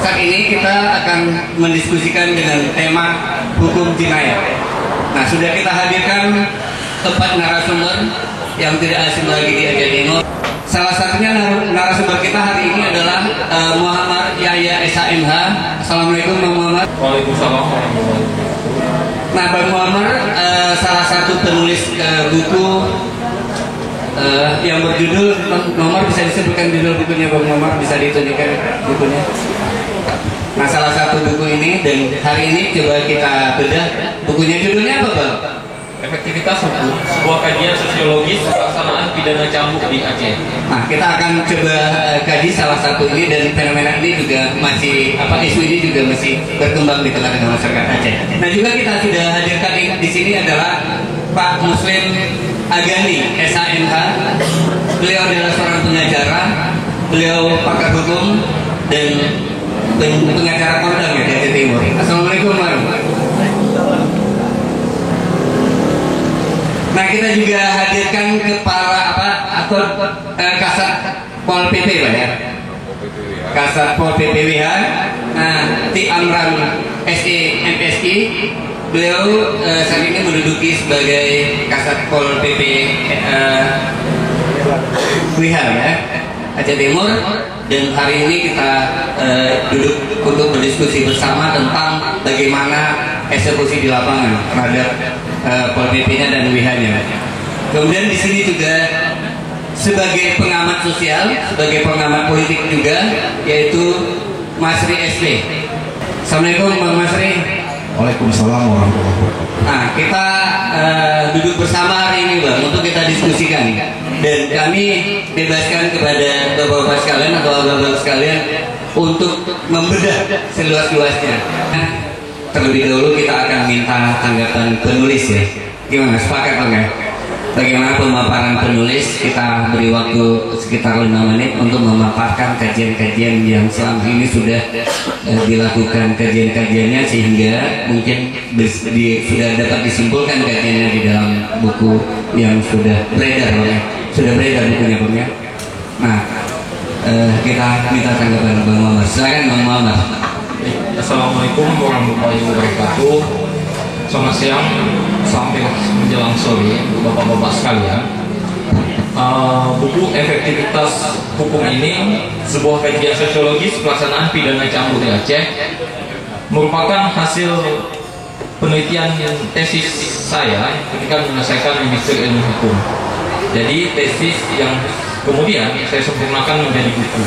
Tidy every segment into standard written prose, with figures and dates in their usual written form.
Saat ini kita akan mendiskusikan dengan tema hukum jinayah. Nah, sudah kita hadirkan 4 narasumber yang tidak asing lagi di Aceh Timur. Salah satunya narasumber kita hari ini adalah Muhammad Yahya SHMH. Assalamualaikum Bang Muhammad. Waalaikumsalam. Nah, Bang Muhammad salah satu penulis buku yang berjudul, nomor bisa disebutkan judul bukunya Bang Muhammad, bisa ditunjukkan bukunya. Nah, salah satu buku ini, dan hari ini coba kita bedah bukunya. Judulnya apa Bang? Efektivitas hukum, sebuah kajian sosiologis pelaksanaan pidana cambuk di Aceh. Nah, kita akan coba kaji salah satu ini, dan fenomena ini juga masih, isu ini juga masih berkembang di tengah-tengah masyarakat Aceh. Nah, juga kita sudah hadirkan di sini adalah Pak Muslim Agani SHMH. Beliau adalah seorang pengacara, beliau pakar hukum dan pengacara kondang ya di Aceh Timur. Assalamualaikum warahmatullahi wabarakatuh. Nah, kita juga hadirkan kepala Kasat Pol PP Pak ya. Kasat Pol PPWH. Nah, Ti Amran SE MSI. Beliau saat ini menduduki sebagai Kasat Pol PP WH ya, Aceh Timur. Dan hari ini kita duduk untuk berdiskusi bersama tentang bagaimana eksekusi di lapangan terhadap Pol PP-nya dan WH-nya. Kemudian di sini juga sebagai pengamat sosial, sebagai pengamat politik juga, yaitu Masri SP. Assalamualaikum Bang Masri. Waalaikumsalam warahmatullahi wabarakatuh. Nah, kita duduk bersama hari ini Bang untuk kita diskusikan, dan kami bebaskan kepada bapak-bapak sekalian atau abang-abang sekalian untuk membedah seluas-luasnya. Terlebih dahulu kita akan minta tanggapan penulis ya. Gimana, sepakat Bang ya? Bagaimana pemaparan penulis? Kita beri waktu sekitar 5 menit untuk memaparkan kajian-kajian yang selama ini sudah dilakukan kajian-kajiannya, sehingga mungkin sudah dapat disimpulkan kajiannya di dalam buku yang sudah beredar Bang ya. Sudah beredar bukunya Bang ya. Nah, kita minta tanggapan Bang Muhammad. Silakan Bang Muhammad. Assalamualaikum warahmatullahi wabarakatuh. Selamat siang sampai menjelang sore bapak-bapak sekalian. Buku Efektivitas Hukum ini, sebuah kajian sosiologis pelaksanaan pidana cambuk di Aceh, merupakan hasil penelitian tesis saya ketika menyelesaikan magister ilmu hukum. Jadi tesis yang kemudian saya sempurnakan menjadi buku.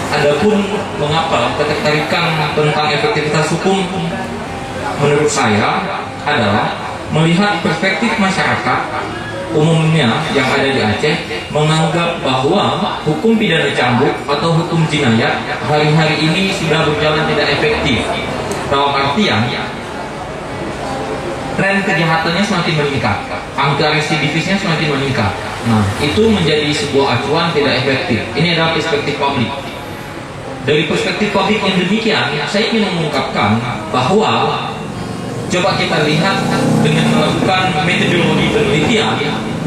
Adapun mengapa ketertarikan tentang efektivitas hukum menurut saya adalah melihat perspektif masyarakat umumnya yang ada di Aceh menganggap bahwa hukum pidana cambuk atau hukum jinayat hari-hari ini sudah berjalan tidak efektif. Dalam artian tren kejahatannya semakin meningkat, angka residivisnya semakin meningkat. Nah, itu menjadi sebuah acuan tidak efektif. Ini adalah perspektif publik. Dari perspektif publik yang demikian, saya ingin mengungkapkan bahwa coba kita lihat dengan melakukan metodologi penelitian,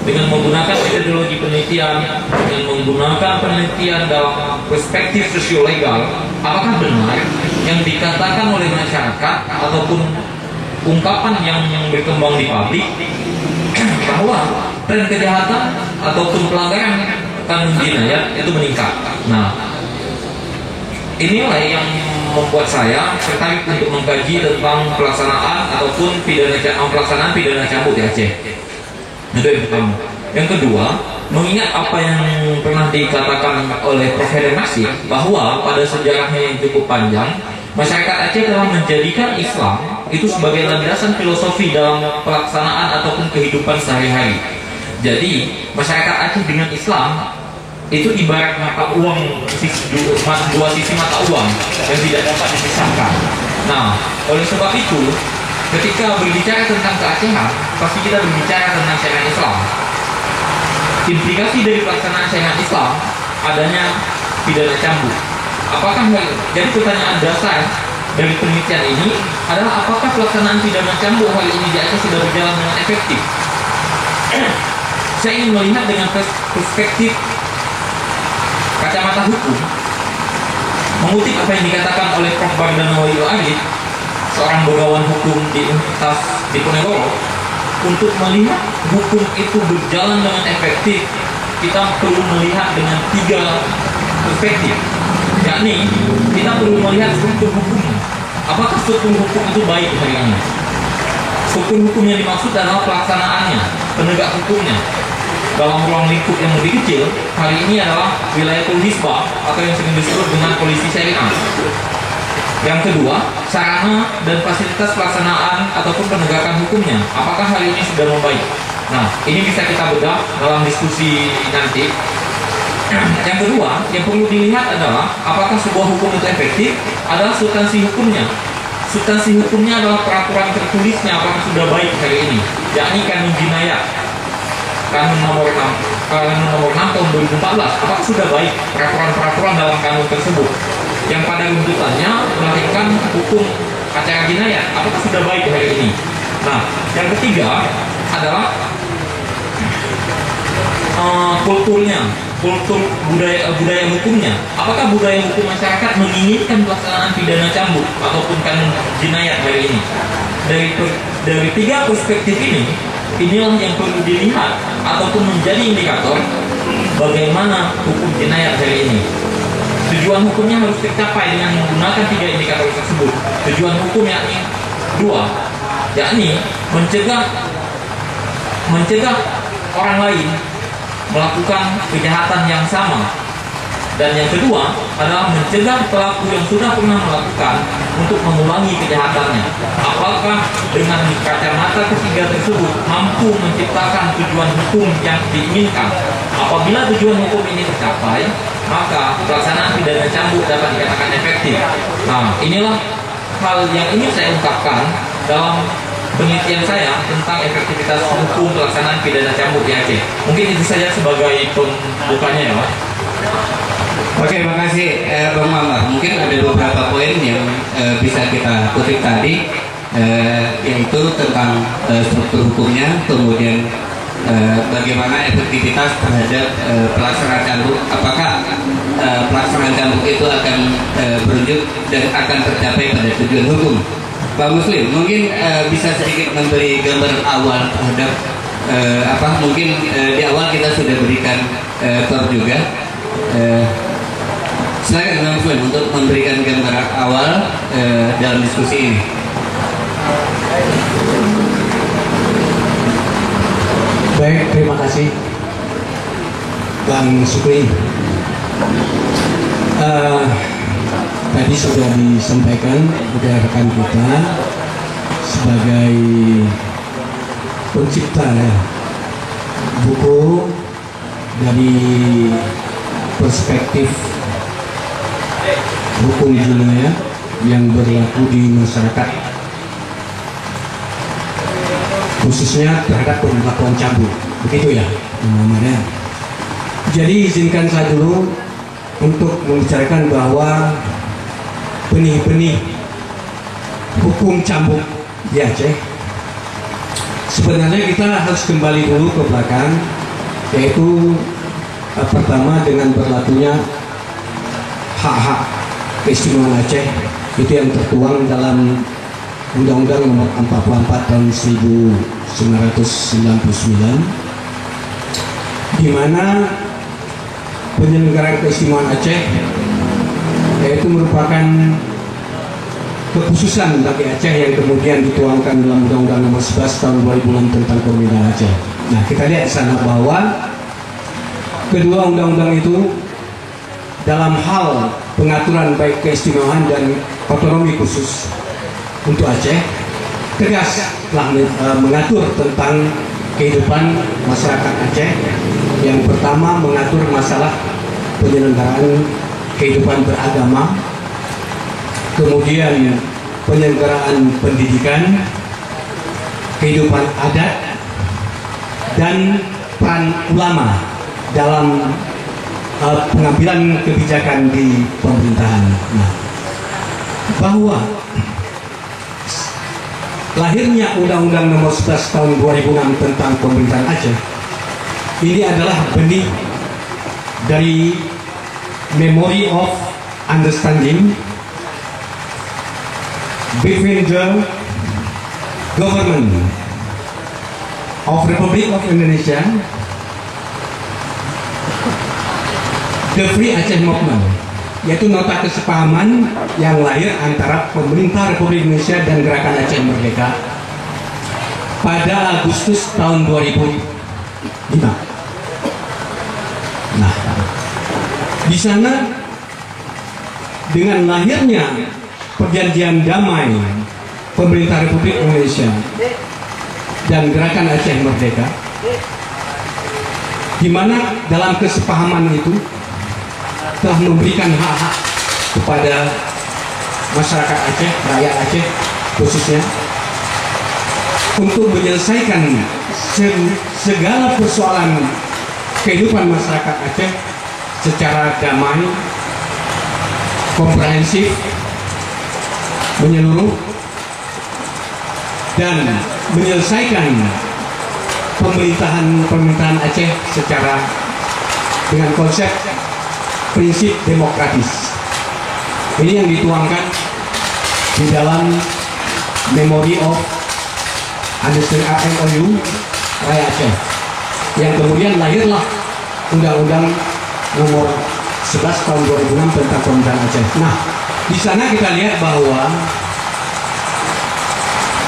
dengan menggunakan metodologi penelitian, dengan menggunakan penelitian dalam perspektif sosiolegal, apakah benar yang dikatakan oleh masyarakat ataupun ungkapan yang berkembang di publik bahwa tren kejahatan ataupun pelanggaran kanun jinayat itu meningkat. Nah, inilah yang membuat saya tertarik untuk mengkaji tentang pelaksanaan ataupun pelaksanaan pidana cambuk di Aceh. Itu yang pertama. Yang kedua, mengingat apa yang pernah dikatakan oleh Prof. Heren Nasir bahwa pada sejarahnya yang cukup panjang, masyarakat Aceh telah menjadikan Islam itu sebagai landasan filosofi dalam pelaksanaan ataupun kehidupan sehari-hari. Jadi masyarakat Aceh dengan Islam itu ibarat mata uang, dua sisi mata uang yang tidak dapat dipisahkan. Nah, oleh sebab itu, ketika berbicara tentang keacehan, pasti kita berbicara tentang syariat Islam. Implikasi dari pelaksanaan syariat Islam adanya pidana cambuk. Jadi pertanyaan dasar dari penelitian ini adalah apakah pelaksanaan pidana cambuk hari ini di Aceh sudah berjalan dengan efektif? Saya ingin melihat dengan perspektif kacamata hukum Mengutip apa yang dikatakan oleh Prof. Bardana Wahyu, seorang begawan hukum di Universitas Diponegoro, untuk melihat hukum itu berjalan dengan efektif, kita perlu melihat dengan 3 perspektif. Yakni, kita perlu melihat struktur hukumnya. Apakah struktur hukum itu baik hari ini? Struktur hukum yang dimaksud adalah pelaksanaannya, penegak hukumnya. Dalam ruang lingkup yang lebih kecil, hari ini adalah wilayah hisbah atau yang sering disebut dengan polisi syariah. Yang kedua, sarana dan fasilitas pelaksanaan ataupun penegakan hukumnya. Apakah hari ini sudah membaik? Nah, ini bisa kita bedah dalam diskusi nanti. Yang kedua, yang perlu dilihat adalah apakah sebuah hukum itu efektif, adalah substansi hukumnya. Substansi hukumnya adalah peraturan tertulisnya, apakah sudah baik hari ini, yakni kanun jinayat, kanun nomor 6 tahun 2014, apakah sudah baik peraturan-peraturan dalam kanun tersebut, yang pada runtutannya melahirkan hukum acara jinayat, apakah sudah baik hari ini. Nah, yang ketiga adalah kulturnya, kultur budaya hukumnya. Apakah budaya hukum masyarakat menginginkan pelaksanaan pidana cambuk ataupun kanun jinayat hari ini? Dari 3 perspektif ini, inilah yang perlu dilihat ataupun menjadi indikator bagaimana hukum jinayat hari ini. Tujuan hukumnya harus tercapai dengan menggunakan 3 indikator tersebut. Tujuan hukum yakni 2, yakni mencegah orang lain melakukan kejahatan yang sama, dan yang kedua adalah mencegah pelaku yang sudah pernah melakukan untuk mengulangi kejahatannya. Apakah dengan kacamata ketiga tersebut mampu menciptakan tujuan hukum yang diinginkan? Apabila tujuan hukum ini tercapai, maka pelaksanaan pidana cambuk dapat dikatakan efektif. Nah, inilah hal yang ingin saya ungkapkan dalam penelitian saya tentang efektivitas hukum pelaksanaan pidana cambuk di Aceh. Mungkin itu saja sebagai pembukanya ya, Pak. Oke, makasih Bang Mamar. Mungkin ada beberapa poin yang bisa kita kutip tadi, yaitu tentang struktur hukumnya, kemudian bagaimana efektivitas terhadap pelaksanaan cambuk. Apakah pelaksanaan cambuk itu akan berujung dan akan tercapai pada tujuan hukum. Pak Muslim, mungkin bisa sedikit memberi gambar awal terhadap mungkin di awal kita sudah berikan tour juga. Silakan Pak Muslim untuk memberikan gambar awal dalam diskusi ini. Baik, terima kasih Bang Sukri. Tadi sudah disampaikan oleh rekan kita sebagai pencipta ya, buku dari perspektif hukum jinayat yang berlaku di masyarakat, khususnya terhadap pemberlakuan cambuk, begitu ya namanya. Jadi izinkan saya dulu untuk membicarakan bahwa benih-benih hukum cambuk di Aceh, sebenarnya kita harus kembali dulu ke belakang, yaitu pertama dengan berlakunya hak-hak keistimewaan Aceh, itu yang tertuang dalam Undang-Undang Nomor 44 tahun 1999, di mana penyelenggaraan keistimewaan Aceh yaitu merupakan kekhususan bagi Aceh yang kemudian dituangkan dalam Undang-Undang Nomor 11 tahun 2006 tentang Pemerintahan Aceh. Nah, kita lihat di sana bahwa kedua undang-undang itu dalam hal pengaturan baik keistimewaan dan otonomi khusus untuk Aceh tegas telah mengatur tentang kehidupan masyarakat Aceh. Yang pertama mengatur masalah penyelenggaraan kehidupan beragama, kemudian penyelenggaraan pendidikan, kehidupan adat, dan peran ulama dalam pengambilan kebijakan di pemerintahan. Nah, bahwa lahirnya Undang-Undang Nomor 11 tahun 2006 tentang Pemerintahan Aceh ini adalah benih dari Memory of understanding between the government of Republic of Indonesia, the Free Aceh Movement, yaitu nota kesepahaman yang lahir antara pemerintah Republik Indonesia dan Gerakan Aceh Merdeka pada Agustus tahun 2005. Nah, di sana dengan lahirnya perjanjian damai pemerintah Republik Indonesia dan Gerakan Aceh Merdeka, di mana dalam kesepahaman itu telah memberikan hak-hak kepada masyarakat Aceh, rakyat Aceh khususnya, untuk menyelesaikan segala persoalan kehidupan masyarakat Aceh secara damai, komprehensif, menyeluruh, dan menyelesaikan pemerintahan Aceh secara dengan konsep prinsip demokratis. Ini yang dituangkan di dalam Memory of Understanding MOU Raya Aceh, yang kemudian lahirlah Undang-Undang Nomor 11 tahun 2006 tentang pemerintahan Aceh. Nah, di sana kita lihat bahwa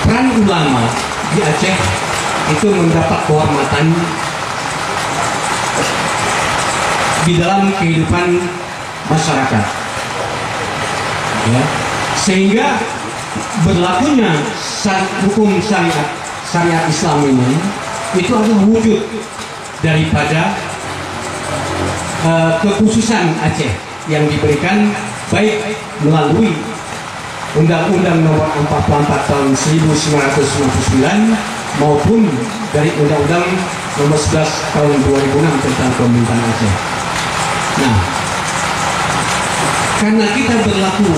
peran ulama di Aceh itu mendapat kehormatan di dalam kehidupan masyarakat, ya, sehingga berlakunya hukum syariat Islam ini itu adalah wujud daripada kekhususan Aceh yang diberikan baik melalui Undang-Undang Nomor 44 tahun 1999 maupun dari Undang-Undang Nomor 11 tahun 2006 tentang pemerintahan Aceh. Nah, karena kita berlaku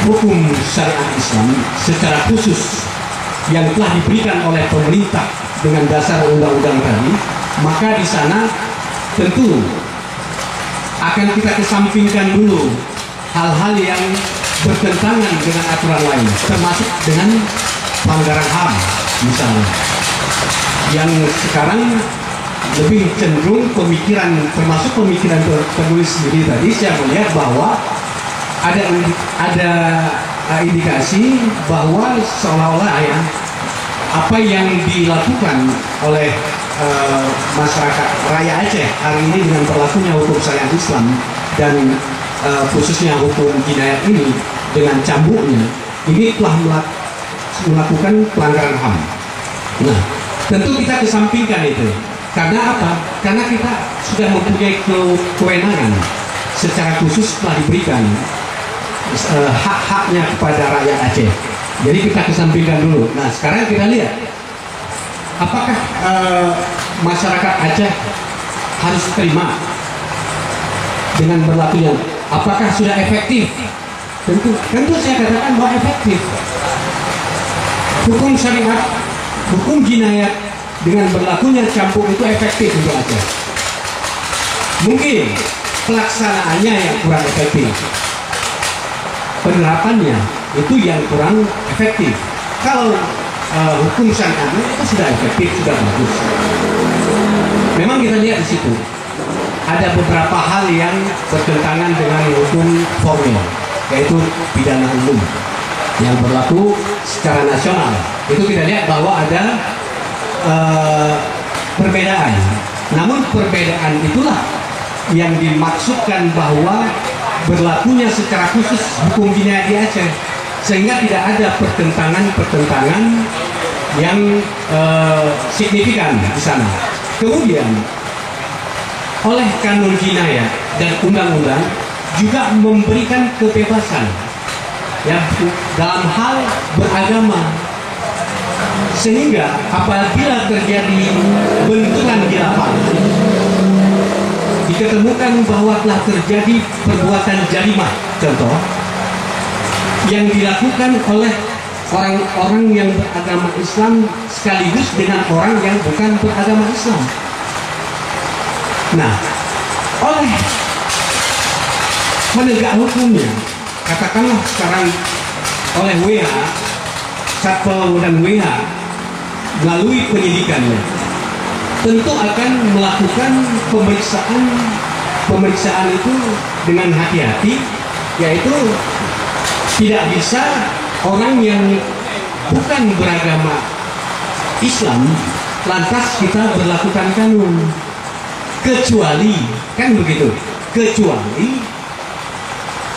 hukum syariat Islam secara khusus yang telah diberikan oleh pemerintah dengan dasar undang-undang tadi, maka di sana tentu akan kita kesampingkan dulu hal-hal yang bertentangan dengan aturan lain, termasuk dengan pelanggaran HAM misalnya, yang sekarang lebih cenderung pemikiran, termasuk pemikiran penulis sendiri tadi. Saya melihat bahwa ada indikasi bahwa seolah-olah ya apa yang dilakukan oleh masyarakat Raya Aceh hari ini dengan berlakunya hukum syariat Islam dan khususnya hukum jinayat ini dengan cambuknya ini telah melakukan pelanggaran HAM. Nah, tentu kita kesampingkan itu. Karena apa? Karena kita sudah mempunyai kewenangan secara khusus telah diberikan hak-haknya kepada rakyat Aceh. Jadi kita kesampingkan dulu. Nah, sekarang kita lihat apakah masyarakat Aceh harus terima dengan berlakunya? Apakah sudah efektif? Tentu saya katakan bahwa efektif. Hukum syariat, hukum jinayat dengan berlakunya cambuk itu efektif untuk Aceh. Mungkin pelaksanaannya yang kurang efektif, penerapannya itu yang kurang efektif. Kalau hukum syariatnya itu sudah efektif, sudah bagus. Memang kita lihat di situ ada beberapa hal yang bertentangan dengan hukum formil, yaitu pidana umum yang berlaku secara nasional. Itu kita lihat bahwa ada perbedaan. Namun perbedaan itulah yang dimaksudkan bahwa berlakunya secara khusus hukum jinayat di Aceh, sehingga tidak ada pertentangan yang signifikan di sana. Kemudian oleh kanun jinayat dan undang-undang juga memberikan kebebasan ya dalam hal beragama, sehingga apabila terjadi benturan di lapangan diketemukan bahwa telah terjadi perbuatan jarimah, contoh yang dilakukan oleh orang-orang yang beragama Islam sekaligus dengan orang yang bukan beragama Islam. Nah, oleh penegak hukumnya, katakanlah sekarang oleh WH, Satpol dan WH melalui penyidikannya, tentu akan melakukan pemeriksaan itu dengan hati-hati, yaitu tidak bisa orang yang bukan beragama Islam lantas kita berlakukan kanun, kecuali kan begitu, kecuali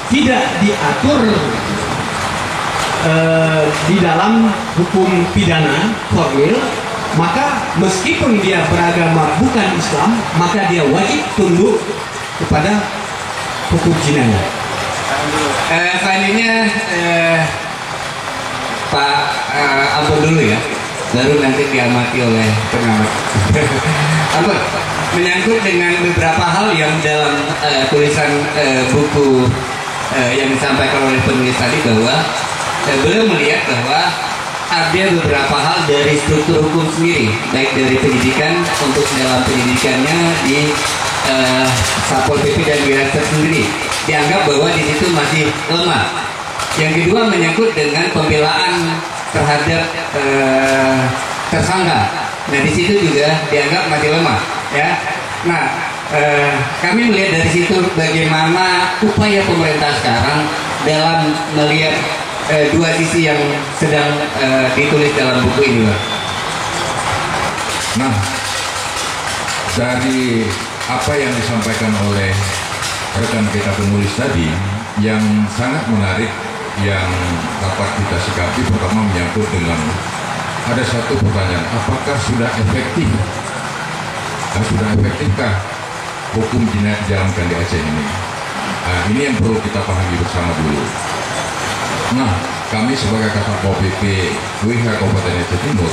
tidak diatur di dalam hukum pidana formil, maka meskipun dia beragama bukan Islam, maka dia wajib tunduk kepada hukum jinayah. Selanjutnya Pak Ampun dulu ya, baru nanti diamati oleh pengamat. Ampun, menyangkut dengan beberapa hal yang dalam tulisan buku yang disampaikan oleh penulis tadi, bahwa beliau melihat bahwa ada beberapa hal dari struktur hukum sendiri, baik dari penyidikan untuk dalam penyidikannya di Satpol PP dan Wirasat sendiri, dianggap bahwa di situ masih lemah. Yang kedua menyangkut dengan pembelaan terhadap tersangka. Nah di situ juga dianggap masih lemah, ya. Nah kami melihat dari situ bagaimana upaya pemerintah sekarang dalam melihat dua sisi yang sedang ditulis dalam buku ini, Pak. Nah, dari apa yang disampaikan oleh rekan kita penulis tadi, yang sangat menarik yang dapat kita sikapi, pertama menyangkut dengan ada satu pertanyaan, apakah sudah efektif? Sudah efektifkah hukum jinayah dijalankan di Aceh ini? Nah, ini yang perlu kita pahami bersama dulu. Nah, kami sebagai Kasatpol PP WH Kabupaten Aceh Timur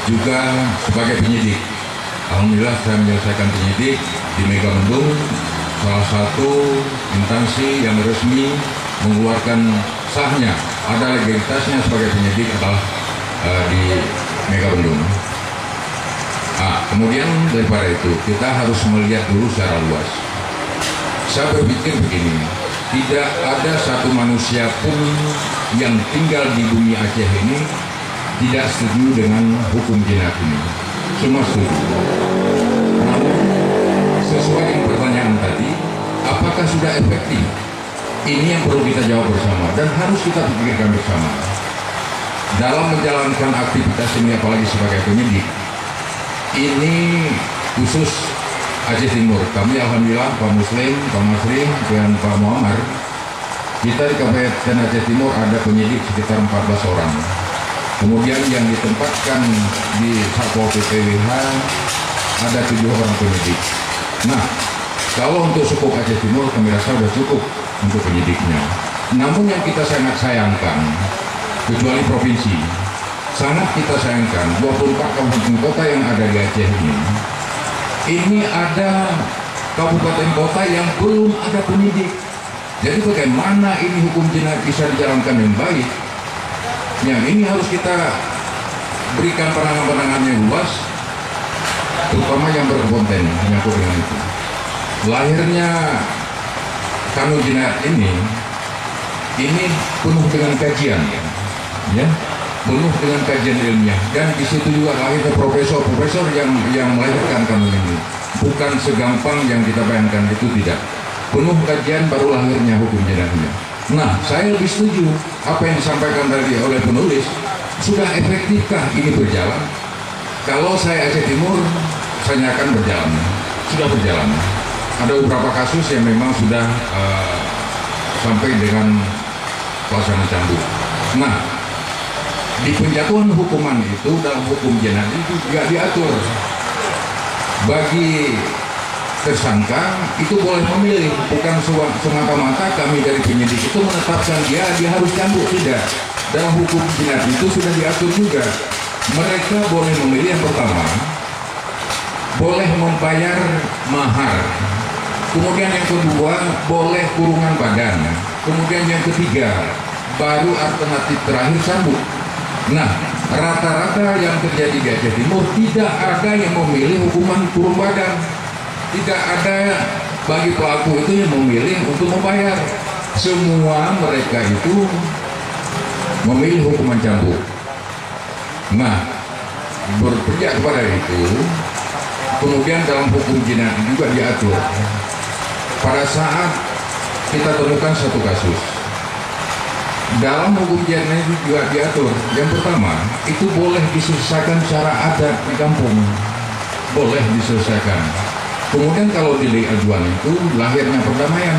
juga sebagai penyidik. Alhamdulillah saya menyelesaikan penyidik di Megamendung, salah satu instansi yang resmi mengeluarkan sahnya, ada legalitasnya sebagai penyidik adalah di Megamendung. Nah, kemudian daripada itu kita harus melihat dulu secara luas. Saya berpikir begini, tidak ada satu manusia pun yang tinggal di bumi Aceh ini tidak setuju dengan hukum jinayah ini. Semua setuju. Namun, sesuai dengan pertanyaan tadi, apakah sudah efektif? Ini yang perlu kita jawab bersama dan harus kita pikirkan bersama. Dalam menjalankan aktivitas ini, apalagi sebagai penyidik, ini khusus Aceh Timur. Kami alhamdulillah Pak Muslim, Pak Masri, dan Pak Muammar, kita di Kabupaten Aceh Timur ada penyidik sekitar 14 orang. Kemudian yang ditempatkan di Satpol PP WH ada 7 orang penyidik. Nah, kalau untuk suku Aceh Timur kami rasa sudah cukup untuk penyidiknya. Namun yang kita sangat sayangkan, kecuali provinsi, sangat kita sayangkan 24 kabupaten kota yang ada di Aceh ini ada kabupaten kota yang belum ada penyidik. Jadi bagaimana ini hukum jinayah bisa dijalankan dengan baik? Yang ini harus kita berikan penanganan yang luas, terutama yang berkompeten menyangkut dengan itu. Lahirnya kanun jinayah ini penuh dengan kajian, ya, penuh dengan kajian ilmiah, dan di situ juga lahirnya profesor-profesor yang melahirkan kanun ini. Bukan segampang yang kita bayangkan, itu tidak. Penuh kajian baru lahirnya hukum jinayahnya. Nah, saya lebih setuju apa yang disampaikan tadi oleh penulis. Sudah efektifkah ini berjalan? Kalau saya Aceh Timur, saya akan berjalan. Sudah berjalan. Ada beberapa kasus yang memang sudah sampai dengan pelaksanaan cambuk. Nah, di penjatuhan hukuman itu dalam hukum jinayah itu juga diatur bagi tersangka itu boleh memilih, bukan semata-mata kami dari penyidik itu menetapkan dia harus cambuk, tidak. Dalam hukum jinayah itu sudah diatur juga, mereka boleh memilih. Yang pertama, boleh membayar mahar. Kemudian yang kedua, boleh kurungan badan. Kemudian yang ketiga, baru alternatif terakhir cambuk. Nah, rata-rata yang terjadi di Aceh Timur tidak ada yang memilih hukuman kurung badan. Tidak ada bagi pelaku itu yang memilih untuk membayar. Semua mereka itu memilih hukuman cambuk. Nah, berpijak kepada itu, kemudian dalam hukum jinayat juga diatur. Pada saat kita temukan satu kasus, dalam hukum jinayat juga diatur. Yang pertama, itu boleh diselesaikan secara adat di kampung, boleh diselesaikan. Kemudian kalau delik aduan itu lahirnya perdamaian.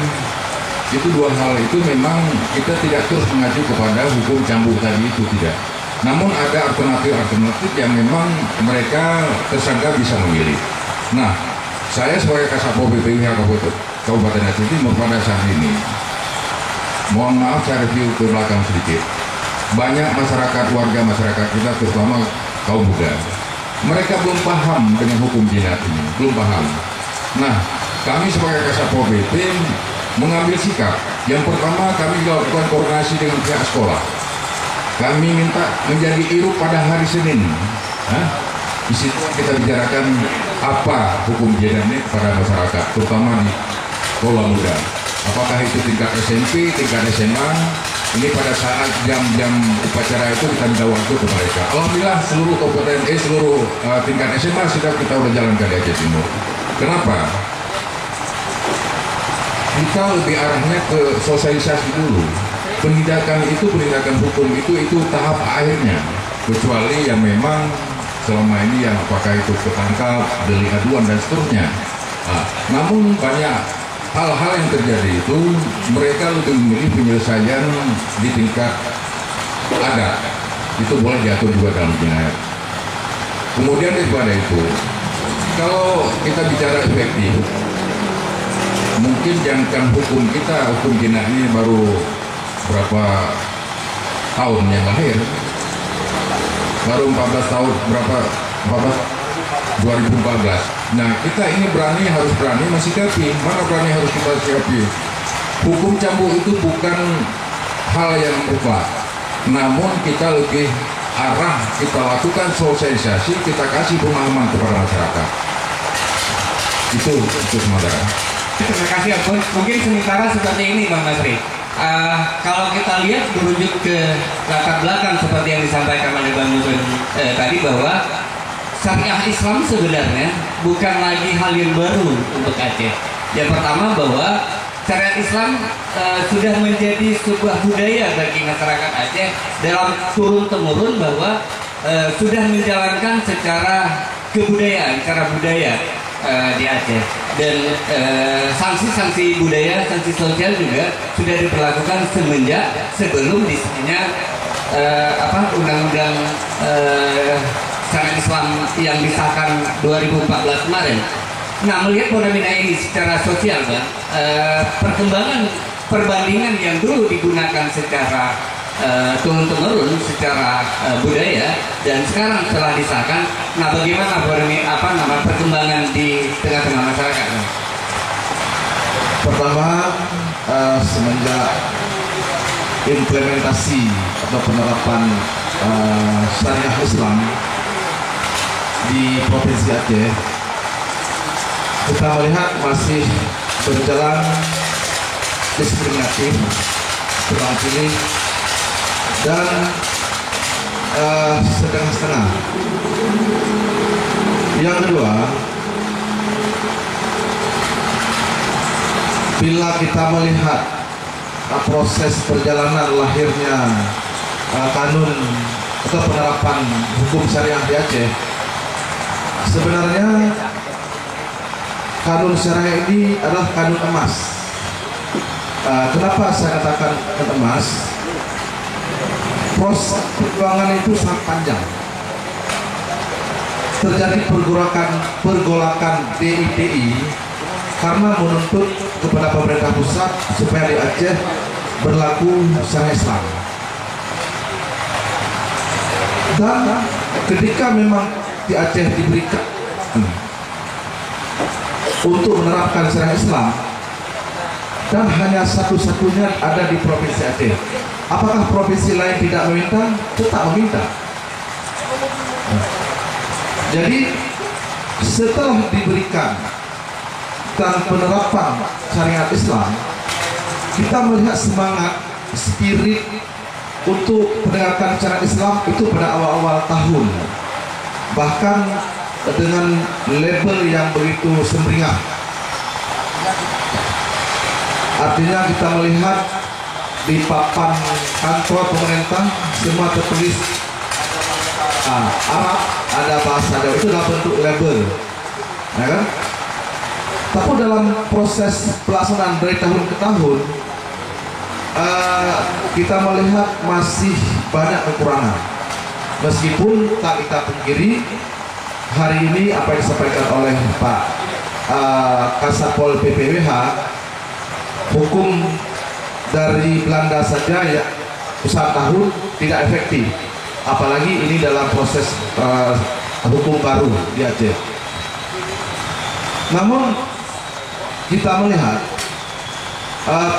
Itu dua hal itu memang kita tidak terus mengacu kepada hukum cambuk tadi itu, tidak. Namun ada alternatif yang memang mereka tersangka bisa memilih. Nah, saya sebagai Kasatpol PP Kabupaten Aceh Timur pada saat ini, mohon maaf saya review ke belakang sedikit. Banyak warga masyarakat kita, terutama kaum muda, mereka belum paham dengan hukum jinayat ini, belum paham. Nah, kami sebagai Kasatpol PP mengambil sikap. Yang pertama, kami lakukan koordinasi dengan pihak sekolah. Kami minta menjadi IRU pada hari Senin. Di situ kita bicarakan apa hukum jinayat ini kepada masyarakat, terutama di sekolah muda. Apakah itu tingkat SMP, tingkat SMA? Ini pada saat jam-jam upacara itu kita minta waktu ke mereka. Alhamdulillah seluruh kabupaten, seluruh tingkat SMA sudah kita udah jalankan di Aceh Timur. Kenapa? Kita lebih arahnya ke sosialisasi dulu. Penindakan hukum itu tahap akhirnya, kecuali yang memang selama ini yang apakah itu ketangkap, delik aduan dan seterusnya. Namun banyak hal-hal yang terjadi itu mereka lebih memilih penyelesaian di tingkat adat. Itu boleh diatur juga dalam jinayat. Kemudian daripada itu, kalau kita bicara efektif, mungkin jangan hukum jinayat ini baru berapa tahun yang lahir, baru 14 tahun, 2014. Nah, kita ini harus berani mensikapi. Mana berani harus kita sikapi? Hukum cambuk itu bukan hal yang mutlak, namun kita lebih kita lakukan sosialisasi, kita kasih pemahaman kepada masyarakat. Itu sementara. Terima kasih Ampun. Mungkin sementara seperti ini Bang Masri. Kalau kita lihat merujuk ke latar belakang seperti yang disampaikan oleh Bang Nuzul tadi, bahwa syariah Islam sebenarnya bukan lagi hal yang baru untuk Aceh. Yang pertama, bahwa syariat Islam sudah menjadi sebuah budaya bagi masyarakat Aceh dalam turun-temurun, bahwa sudah menjalankan secara kebudayaan, secara budaya di Aceh. Dan sanksi-sanksi budaya, sanksi sosial juga sudah diberlakukan sebelum disahnya undang-undang syariat Islam yang disahkan 2014 kemarin. Nah, melihat fenomena ini secara sosial, Bang, perkembangan perbandingan yang dulu digunakan secara turun-temurun secara budaya dan sekarang setelah disahkan, nah bagaimana perkembangan di tengah-tengah masyarakat? Pertama, semenjak implementasi atau penerapan syariah Islam di Provinsi Aceh, kita melihat masih berjalan diskriminatif, tebang pilih, dan setengah-setengah. Yang kedua, bila kita melihat proses perjalanan lahirnya kanun atau penerapan hukum syariah di Aceh, sebenarnya kanun syariah ini adalah kanun emas. Kenapa saya katakan kanun emas? Proses perjuangan itu sangat panjang. Terjadi pergolakan DITI karena menuntut kepada pemerintah pusat supaya di Aceh berlaku syariah Islam. Dan ketika memang di Aceh diberikan untuk menerapkan syariah Islam, dan hanya satu-satunya ada di Provinsi Aceh, apakah provinsi lain tidak meminta? Tetap meminta. Jadi setelah diberikan tentang penerapan syariat Islam, kita melihat semangat, spirit untuk menegakkan syariat Islam itu pada awal-awal tahun, bahkan dengan label yang begitu sumringah. Artinya kita melihat di papan kantor pemerintah semua tertulis Arab, ada bahasa Jawa, itu dalam bentuk label, ya kan? Tapi dalam proses pelaksanaan dari tahun ke tahun, kita melihat masih banyak kekurangan. Meskipun tak kita pungkiri, hari ini apa yang disampaikan oleh Pak Kasatpol PPWH, hukum dari Belanda saja ya usaha tahun tidak efektif, apalagi ini dalam proses hukum baru di Aceh. Namun kita melihat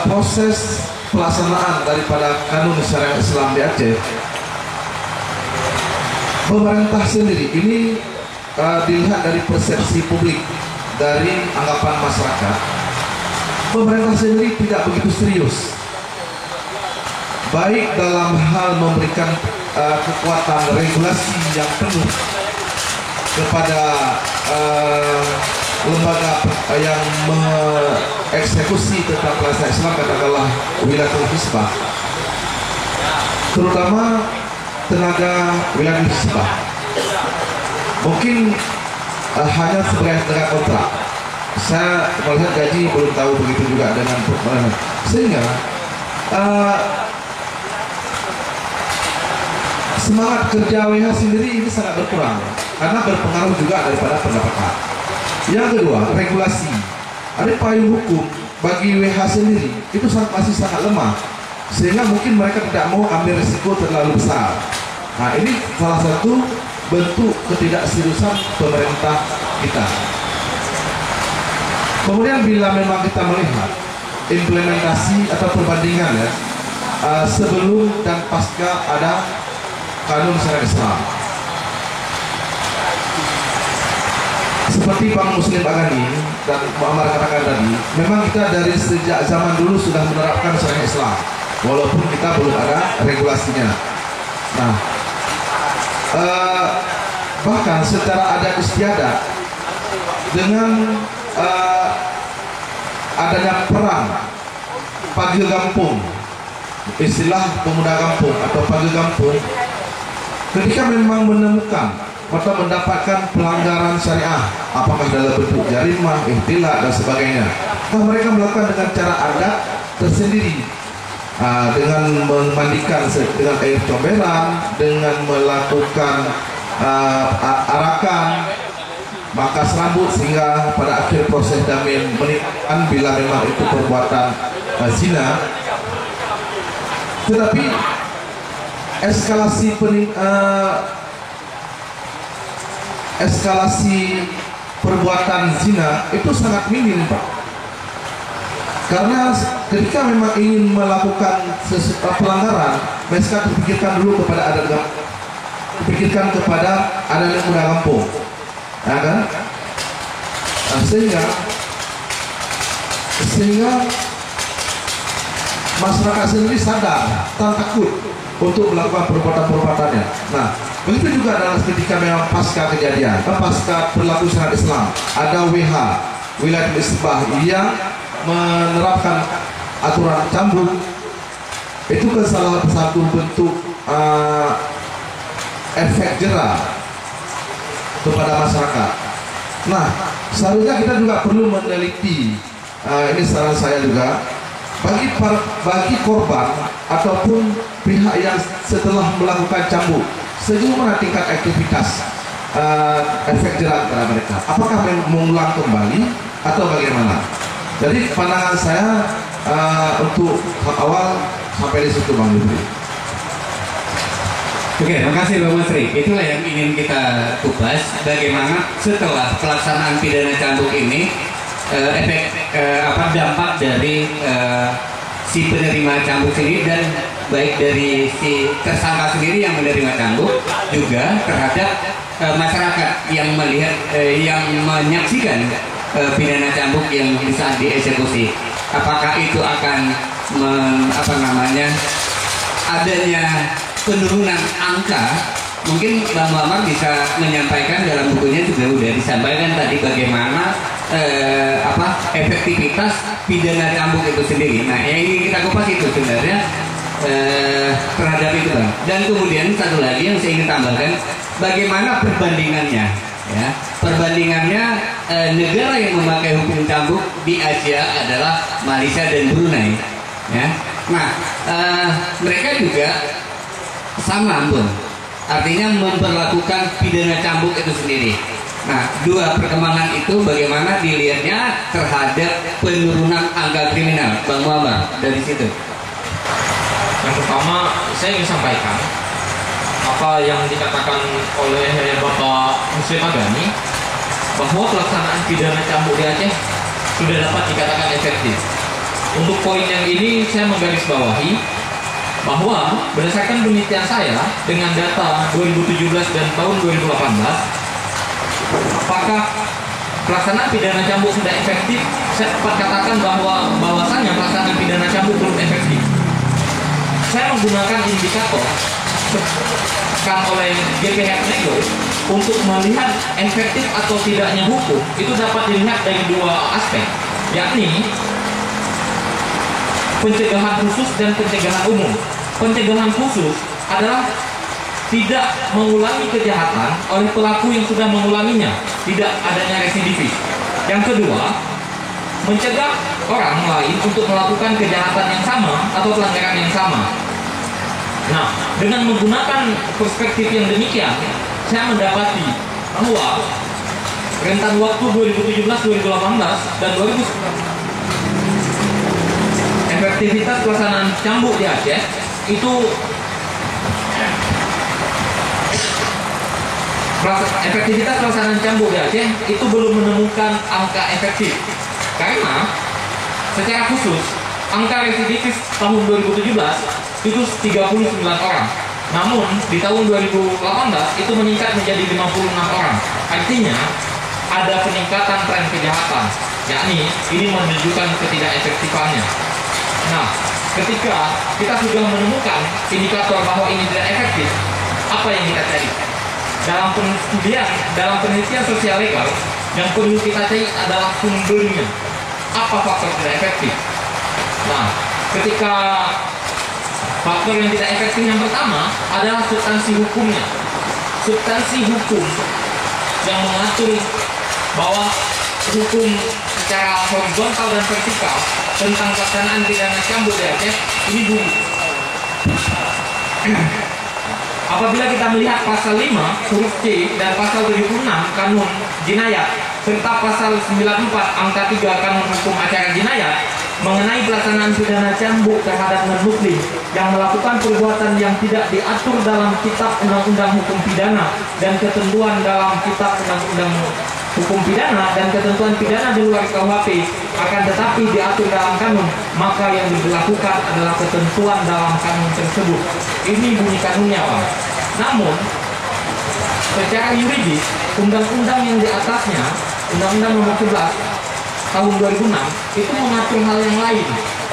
proses pelaksanaan daripada kanun syariat Islam di Aceh, pemerintah sendiri ini dilihat dari persepsi publik, dari anggapan masyarakat, pemerintah sendiri tidak begitu serius, baik dalam hal memberikan kekuatan regulasi yang penuh kepada lembaga yang mengeksekusi tentang pelaksanaan Islam, katakanlah wilayatul hisbah, terutama tenaga wilayatul hisbah, mungkin hanya sebagai tenaga kontrak. Saya melihat gaji belum tahu begitu juga dengan sehingga semangat kerja WH sendiri ini sangat berkurang karena berpengaruh juga daripada pendapatan. Yang kedua, regulasi. Ada payung hukum bagi WH sendiri itu masih sangat lemah, sehingga mungkin mereka tidak mau ambil risiko terlalu besar. Nah, ini salah satu bentuk ketidakseriusan pemerintah kita. Kemudian bila memang kita melihat implementasi atau perbandingan ya, sebelum dan pasca ada kanun syariat Islam, seperti Bang Muslim Agani dan Muhammad katakan tadi, memang kita dari sejak zaman dulu sudah menerapkan syariat Islam, walaupun kita belum ada regulasinya. Nah, bahkan secara adat istiadat dengan adanya perang pagi kampung, istilah pemuda kampung atau pagi kampung, ketika memang menemukan atau mendapatkan pelanggaran syariah, apakah dalam bentuk jarimah, ihtilal dan sebagainya, nah, mereka melakukan dengan cara adat tersendiri, dengan memandikan dengan air comberan, dengan melakukan arakan, mangkas rambut, sehingga pada akhir proses damin menikahkan bila memang itu perbuatan zina. Tetapi eskalasi perbuatan zina itu sangat minim, Pak. Karena ketika memang ingin melakukan pelanggaran, mereka dipikirkan dulu kepada adat, dipikirkan kepada adat pemuda kampung, ya kan? Nah, sehingga masyarakat sendiri sadar dan takut untuk melakukan perbuatan-perbuatannya. Nah, begitu juga dalam ketika memang pasca kejadian, pasca berlaku syariat Islam, ada WH, wilayatul hisbah, yang menerapkan aturan cambuk, itu ke salah satu bentuk efek jerah kepada masyarakat. Nah, seharusnya kita juga perlu meneliti, ini saran saya juga, bagi korban ataupun pihak yang setelah melakukan cambuk, sejauh mana tingkat aktivitas efek jerah kepada mereka, apakah mengulang kembali atau bagaimana? Jadi pandangan saya untuk awal sampai di situ, Bang Yudri. Oke, terima kasih Bang Masri. Itulah yang ingin kita kupas, bagaimana setelah pelaksanaan pidana cambuk ini efek dampak dari si penerima cambuk sendiri, dan baik dari si tersangka sendiri yang menerima cambuk, juga terhadap masyarakat yang melihat, yang menyaksikan pidana cambuk yang bisa dieksekusi. Apakah itu akan adanya penurunan angka? Mungkin Bang Muhammad bisa menyampaikan, dalam bukunya juga sudah disampaikan tadi bagaimana efektivitas pidana cambuk itu sendiri. Nah, yang ingin kita kupas itu sebenarnya terhadap itu, Bang. Dan kemudian satu lagi yang saya ingin tambahkan, bagaimana perbandingannya, ya? Perbandingannya negara yang memakai hukum cambuk di Asia adalah Malaysia dan Brunei, ya. Nah, mereka juga sama, Bun. Artinya memperlakukan pidana cambuk itu sendiri. Nah, dua perkembangan itu bagaimana dilihatnya terhadap penurunan angka kriminal, Bang Muhammad, dari situ? Yang pertama, saya ingin sampaikan apa yang dikatakan oleh Bapak Muslim Agani, bahwa pelaksanaan pidana cambuk di Aceh sudah dapat dikatakan efektif. Untuk poin yang ini saya menggarisbawahi bahwa berdasarkan penelitian saya dengan data 2017 dan tahun 2018, apakah pelaksanaan pidana cambuk sudah efektif? Saya dapat katakan bahwasannya pelaksanaan pidana cambuk belum efektif. Saya menggunakan indikator oleh GPH Nego untuk melihat efektif atau tidaknya hukum. Itu dapat dilihat dari dua aspek, yakni pencegahan khusus dan pencegahan umum. Pencegahan khusus adalah tidak mengulangi kejahatan oleh pelaku yang sudah mengulanginya, tidak adanya residivis. Yang kedua, mencegah orang lain untuk melakukan kejahatan yang sama atau pelanggaran yang sama. Nah, dengan menggunakan perspektif yang demikian, saya mendapati bahwa rentan waktu 2017, 2018, dan 2019 efektivitas pelaksanaan cambuk di Aceh itu efektivitas pelaksanaan cambuk di Aceh itu belum menemukan angka efektif, karena secara khusus angka residivis tahun 2017 itu 39 orang, namun di tahun 2018 itu meningkat menjadi 56 orang. Artinya ada peningkatan tren kejahatan, yakni ini menunjukkan ketidakefektifannya. Nah, ketika kita sudah menemukan indikator bahwa ini tidak efektif, apa yang kita cari? Dalam penelitian sosial legal, yang perlu kita cari adalah sumbernya. Apa faktor tidak efektif? Nah, ketika faktor yang tidak efektif yang pertama adalah substansi hukumnya. Substansi hukum yang mengatur bahwa hukum secara horizontal dan vertikal tentang pelaksanaan pidana cambuk di Aceh ini buruk. Apabila kita melihat pasal 5 huruf C dan pasal 76 Kanun Jinayat serta pasal 94 angka 3 Kanun Hukum Acara Jinayat mengenai pelaksanaan pidana cambuk terhadap non-muslim yang melakukan perbuatan yang tidak diatur dalam Kitab Undang-Undang Hukum Pidana dan ketentuan dalam Kitab Undang-Undang Hukum Pidana dan ketentuan pidana di luar KUHP, akan tetapi diatur dalam kanun, maka yang diberlakukan adalah ketentuan dalam kanun tersebut. Ini bunyi kanunnya, Pak. Namun secara yuridis, undang-undang yang di atasnya, Undang-Undang Nomor 11 tahun 2006 itu mengatur hal yang lain.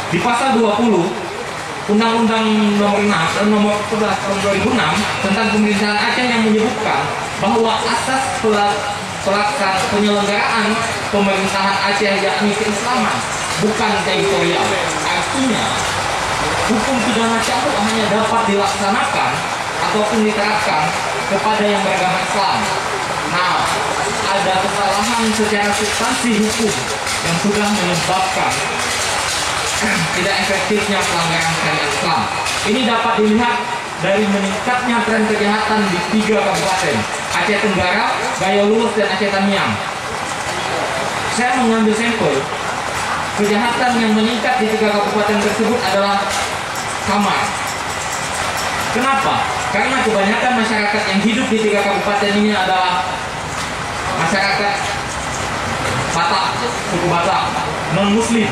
Di pasal 20 Undang-Undang Nomor 11 tahun 2006 tentang pemerintahan Aceh yang menyebutkan bahwa asas pelaksanaan penyelenggaraan pemerintahan Aceh yakni keislaman, bukan teritorial. Artinya hukum pidana cambuk hanya dapat dilaksanakan ataupun diterapkan kepada yang beragama Islam. Nah, ada kesalahan secara substansi hukum yang sudah menyebabkan tidak efektifnya pelanggaran syariat Islam. Ini dapat dilihat dari meningkatnya tren kejahatan di 3 kabupaten, Aceh Tenggara, Gaya Luwes, dan Aceh Tamiang. Saya mengambil sampel kejahatan yang meningkat di 3 kabupaten tersebut adalah samar. Kenapa? Karena kebanyakan masyarakat yang hidup di 3 kabupaten ini adalah masyarakat Batak, suku Batak, non-muslim.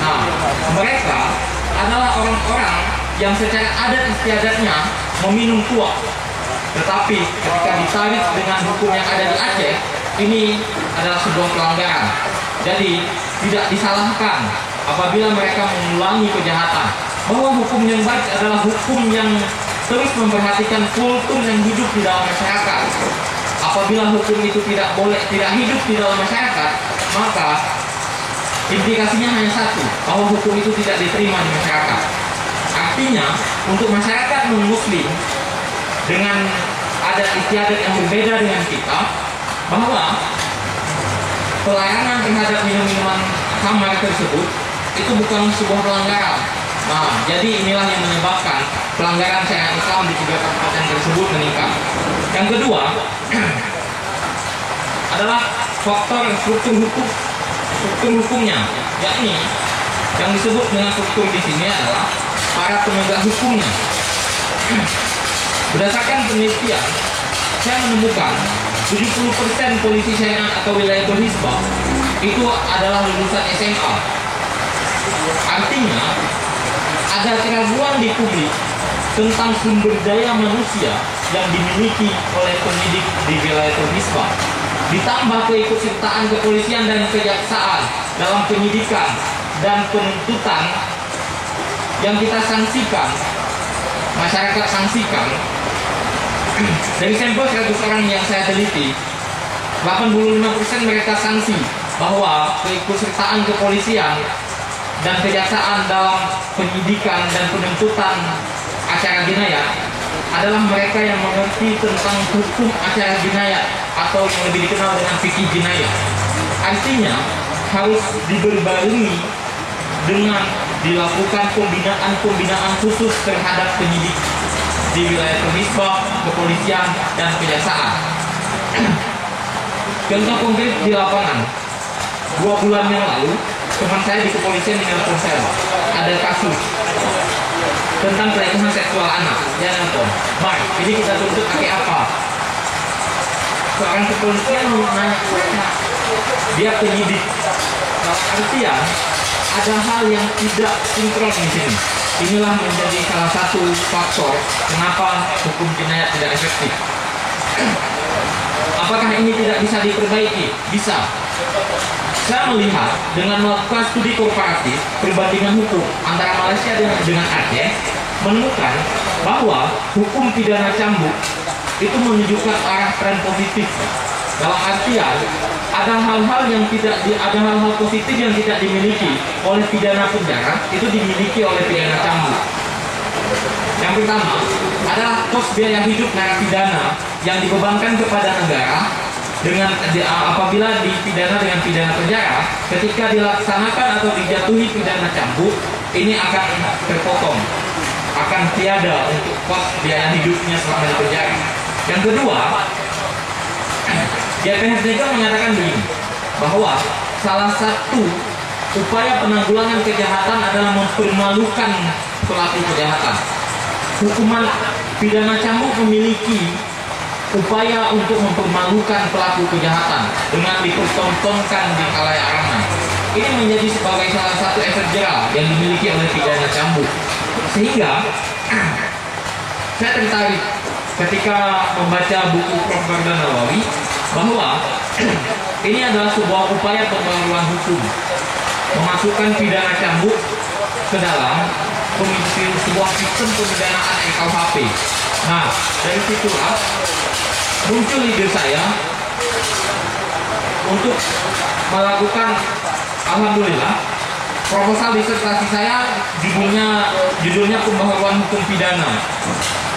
Nah, mereka adalah orang-orang yang secara adat istiadatnya meminum tua. Tetapi ketika ditarik dengan hukum yang ada di Aceh, ini adalah sebuah pelanggaran. Jadi tidak disalahkan apabila mereka mengulangi kejahatan, bahwa hukum yang baik adalah hukum yang terus memperhatikan kultur yang hidup di dalam masyarakat. Apabila hukum itu tidak hidup di dalam masyarakat, maka implikasinya hanya satu, bahwa hukum itu tidak diterima di masyarakat. Artinya, untuk masyarakat non-muslim dengan adat istiadat yang berbeda dengan kita, bahwa pelarangan terhadap minum-minuman khamar tersebut itu bukan sebuah pelanggaran. Nah, jadi inilah yang menyebabkan pelanggaran syariat Islam di 3 kabupaten tersebut meningkat. Yang kedua adalah faktor struktur hukumnya, yakni yang disebut dengan struktur di sini adalah para penegak hukumnya. Berdasarkan penelitian, saya menemukan 70% polisi syariat atau wilayah berhisbah itu adalah lulusan SMA. Artinya ada keraguan di publik tentang sumber daya manusia yang dimiliki oleh penyidik di wilayah berhisbah. Ditambah keikutsertaan kepolisian dan kejaksaan dalam penyidikan dan penuntutan yang kita sanksikan, masyarakat sanksikan. Dari sampel 100 orang yang saya teliti, 85% mereka sanksi bahwa keikutsertaan kepolisian dan kejaksaan dalam penyidikan dan penuntutan acara jinayat adalah mereka yang mengerti tentang hukum acara jinayat atau yang lebih dikenal dengan fikih jinayat. Artinya harus diberbarui dengan dilakukan pembinaan khusus terhadap penyidik di wilayah berhisbah, kepolisian, dan kejaksaan. Contoh konkret di lapangan, 2 bulan yang lalu teman saya di kepolisian menelpon saya, ada kasus tentang pelecehan seksual anak. Dia nelpon, "Bang, ini kita tuntut pakai apa?" Seorang kepolisian nanya saya, dia penyidik. Artinya ada hal yang tidak sinkron di sini. Inilah menjadi salah satu faktor kenapa hukum jinayat tidak efektif. Apakah ini tidak bisa diperbaiki? Bisa. Saya melihat dengan melakukan studi komparatif perbandingan hukum antara Malaysia dengan Aceh, menemukan bahwa hukum pidana cambuk itu menunjukkan arah tren positif. Dalam artian ada hal-hal positif yang tidak dimiliki oleh pidana penjara, itu dimiliki oleh pidana cambuk. Yang pertama adalah kos biaya hidup narapidana yang dibebankan kepada negara apabila dipidana dengan pidana penjara, ketika dilaksanakan atau dijatuhi pidana cambuk, ini akan terpotong, akan tiada untuk kos biaya hidupnya selama di penjara. Yang kedua, JPS juga menyatakan begini, bahwa salah satu upaya penanggulangan kejahatan adalah mempermalukan pelaku kejahatan. Hukuman pidana cambuk memiliki upaya untuk mempermalukan pelaku kejahatan dengan dipertontonkan di khalayak ramai. Ini menjadi sebagai salah satu efek jera yang dimiliki oleh pidana cambuk. Sehingga saya tertarik ketika membaca buku Prof. Garda Nawawi bahwa ini adalah sebuah upaya pembaruan hukum, memasukkan pidana cambuk ke dalam sebuah sistem pemidanaan RKUHP. Nah, dari situlah muncul ide saya untuk melakukan, alhamdulillah, proposal disertasi saya judulnya pembaharuan hukum pidana,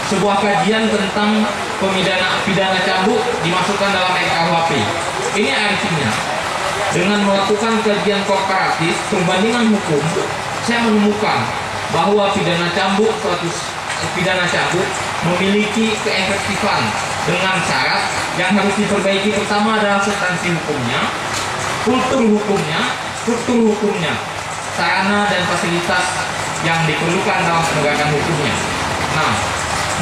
sebuah kajian tentang pidana cambuk dimasukkan dalam RKUHP. Ini artinya dengan melakukan kajian komparatif perbandingan hukum, saya menemukan bahwa pidana cambuk memiliki keefektifan dengan syarat yang harus diperbaiki. Pertama adalah substansi hukumnya, kultur hukumnya, struktur hukumnya, sarana dan fasilitas yang diperlukan dalam penegakan hukumnya. Nah,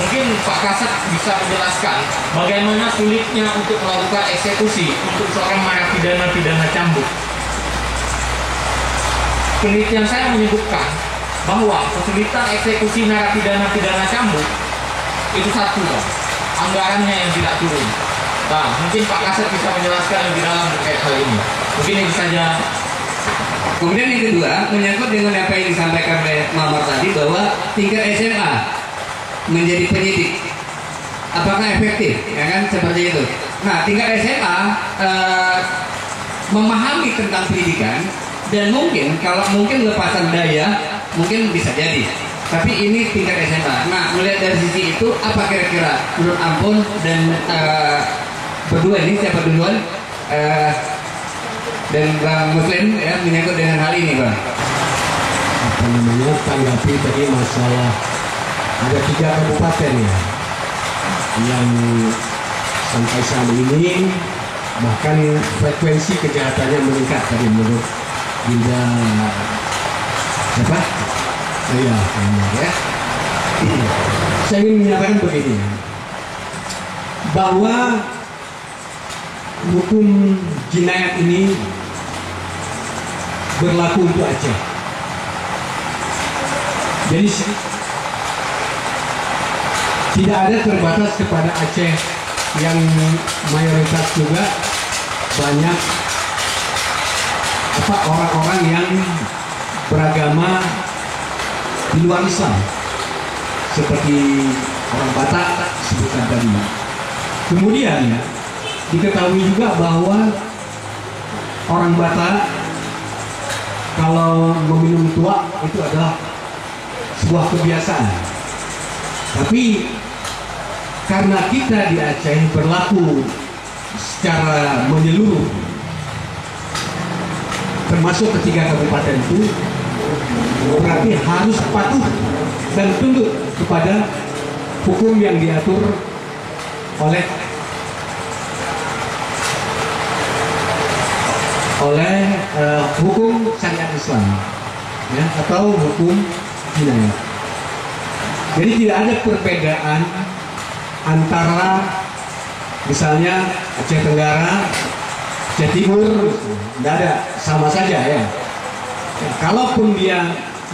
mungkin Pak Kasat bisa menjelaskan bagaimana sulitnya untuk melakukan eksekusi untuk seorang narapidana cambuk. Penelitian saya menyebutkan bahwa kesulitan eksekusi narapidana cambuk itu satu, anggarannya yang tidak turun. Nah, mungkin Pak Kasat bisa menjelaskan lebih dalam terkait hal ini. Mungkin itu saja. Kemudian yang kedua, menyangkut dengan apa yang disampaikan oleh Mamar tadi bahwa tingkat SMA menjadi penyidik, apakah efektif? Ya kan seperti itu. Nah, tingkat SMA memahami tentang pendidikan dan mungkin kalau mungkin lepasan daya mungkin bisa jadi. Tapi ini tingkat SMA. Nah, melihat dari sisi itu apa kira-kira menurut Ampun dan berdua ini siapa duluan? Dan Bang Muslim ya menyangkut dengan hal ini, Bang. Apa namanya, tanggapi tadi masalah ada 3 kabupaten ya yang sampai saat ini bahkan frekuensi kejahatannya meningkat tadi menurut Dinda siapa? Iya, ya. Saya ingin menyatakan begini, bahwa hukum jinayat ini berlaku untuk Aceh. Jadi tidak ada terbatas kepada Aceh yang mayoritas juga banyak orang-orang yang beragama di luar Islam seperti orang Batak sebutkan tadi. Kemudian ya, diketahui juga bahwa orang Batak kalau meminum tuak itu adalah sebuah kebiasaan. Tapi karena kita di Aceh berlaku secara menyeluruh, termasuk ketiga kabupaten itu, berarti harus patuh dan tunduk kepada hukum yang diatur oleh hukum syariat Islam ya, atau hukum jinayat. Jadi tidak ada perbedaan antara misalnya Aceh Tenggara, Aceh Timur, tidak ada, sama saja ya. Kalaupun dia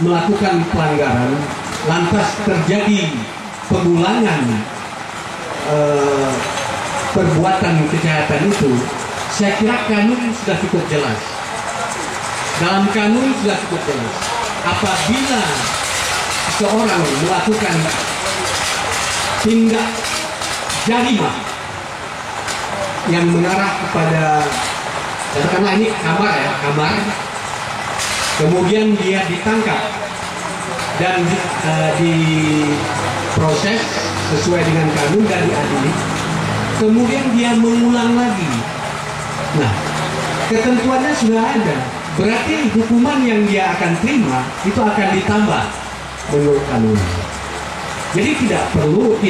melakukan pelanggaran lantas terjadi pengulangan perbuatan kejahatan itu, saya kira kanun sudah cukup jelas. Dalam kanun sudah cukup jelas. Apabila seorang melakukan tindak jarimah yang mengarah kepada, katakanlah ini kamar, kemudian dia ditangkap dan diproses sesuai dengan kanun dan diadili, kemudian dia mengulang lagi. Nah, ketentuannya sudah ada. Berarti hukuman yang dia akan terima itu akan ditambah menurut kanun. Jadi tidak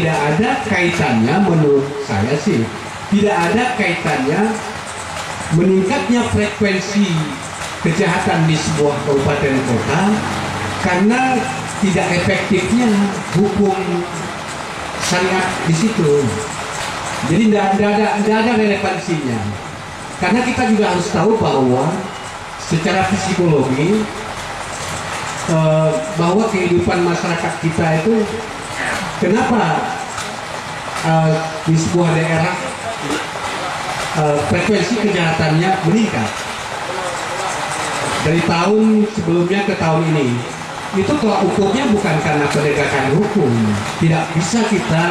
ada kaitannya, menurut saya sih, tidak ada kaitannya meningkatnya frekuensi kejahatan di sebuah kabupaten kota karena tidak efektifnya hukum syariat di situ. Jadi tidak ada relevansinya. Karena kita juga harus tahu bahwa secara psikologi bahwa kehidupan masyarakat kita itu kenapa di sebuah daerah frekuensi kejahatannya meningkat dari tahun sebelumnya ke tahun ini. Itu tolak ukurnya bukan karena penegakan hukum. Tidak bisa kita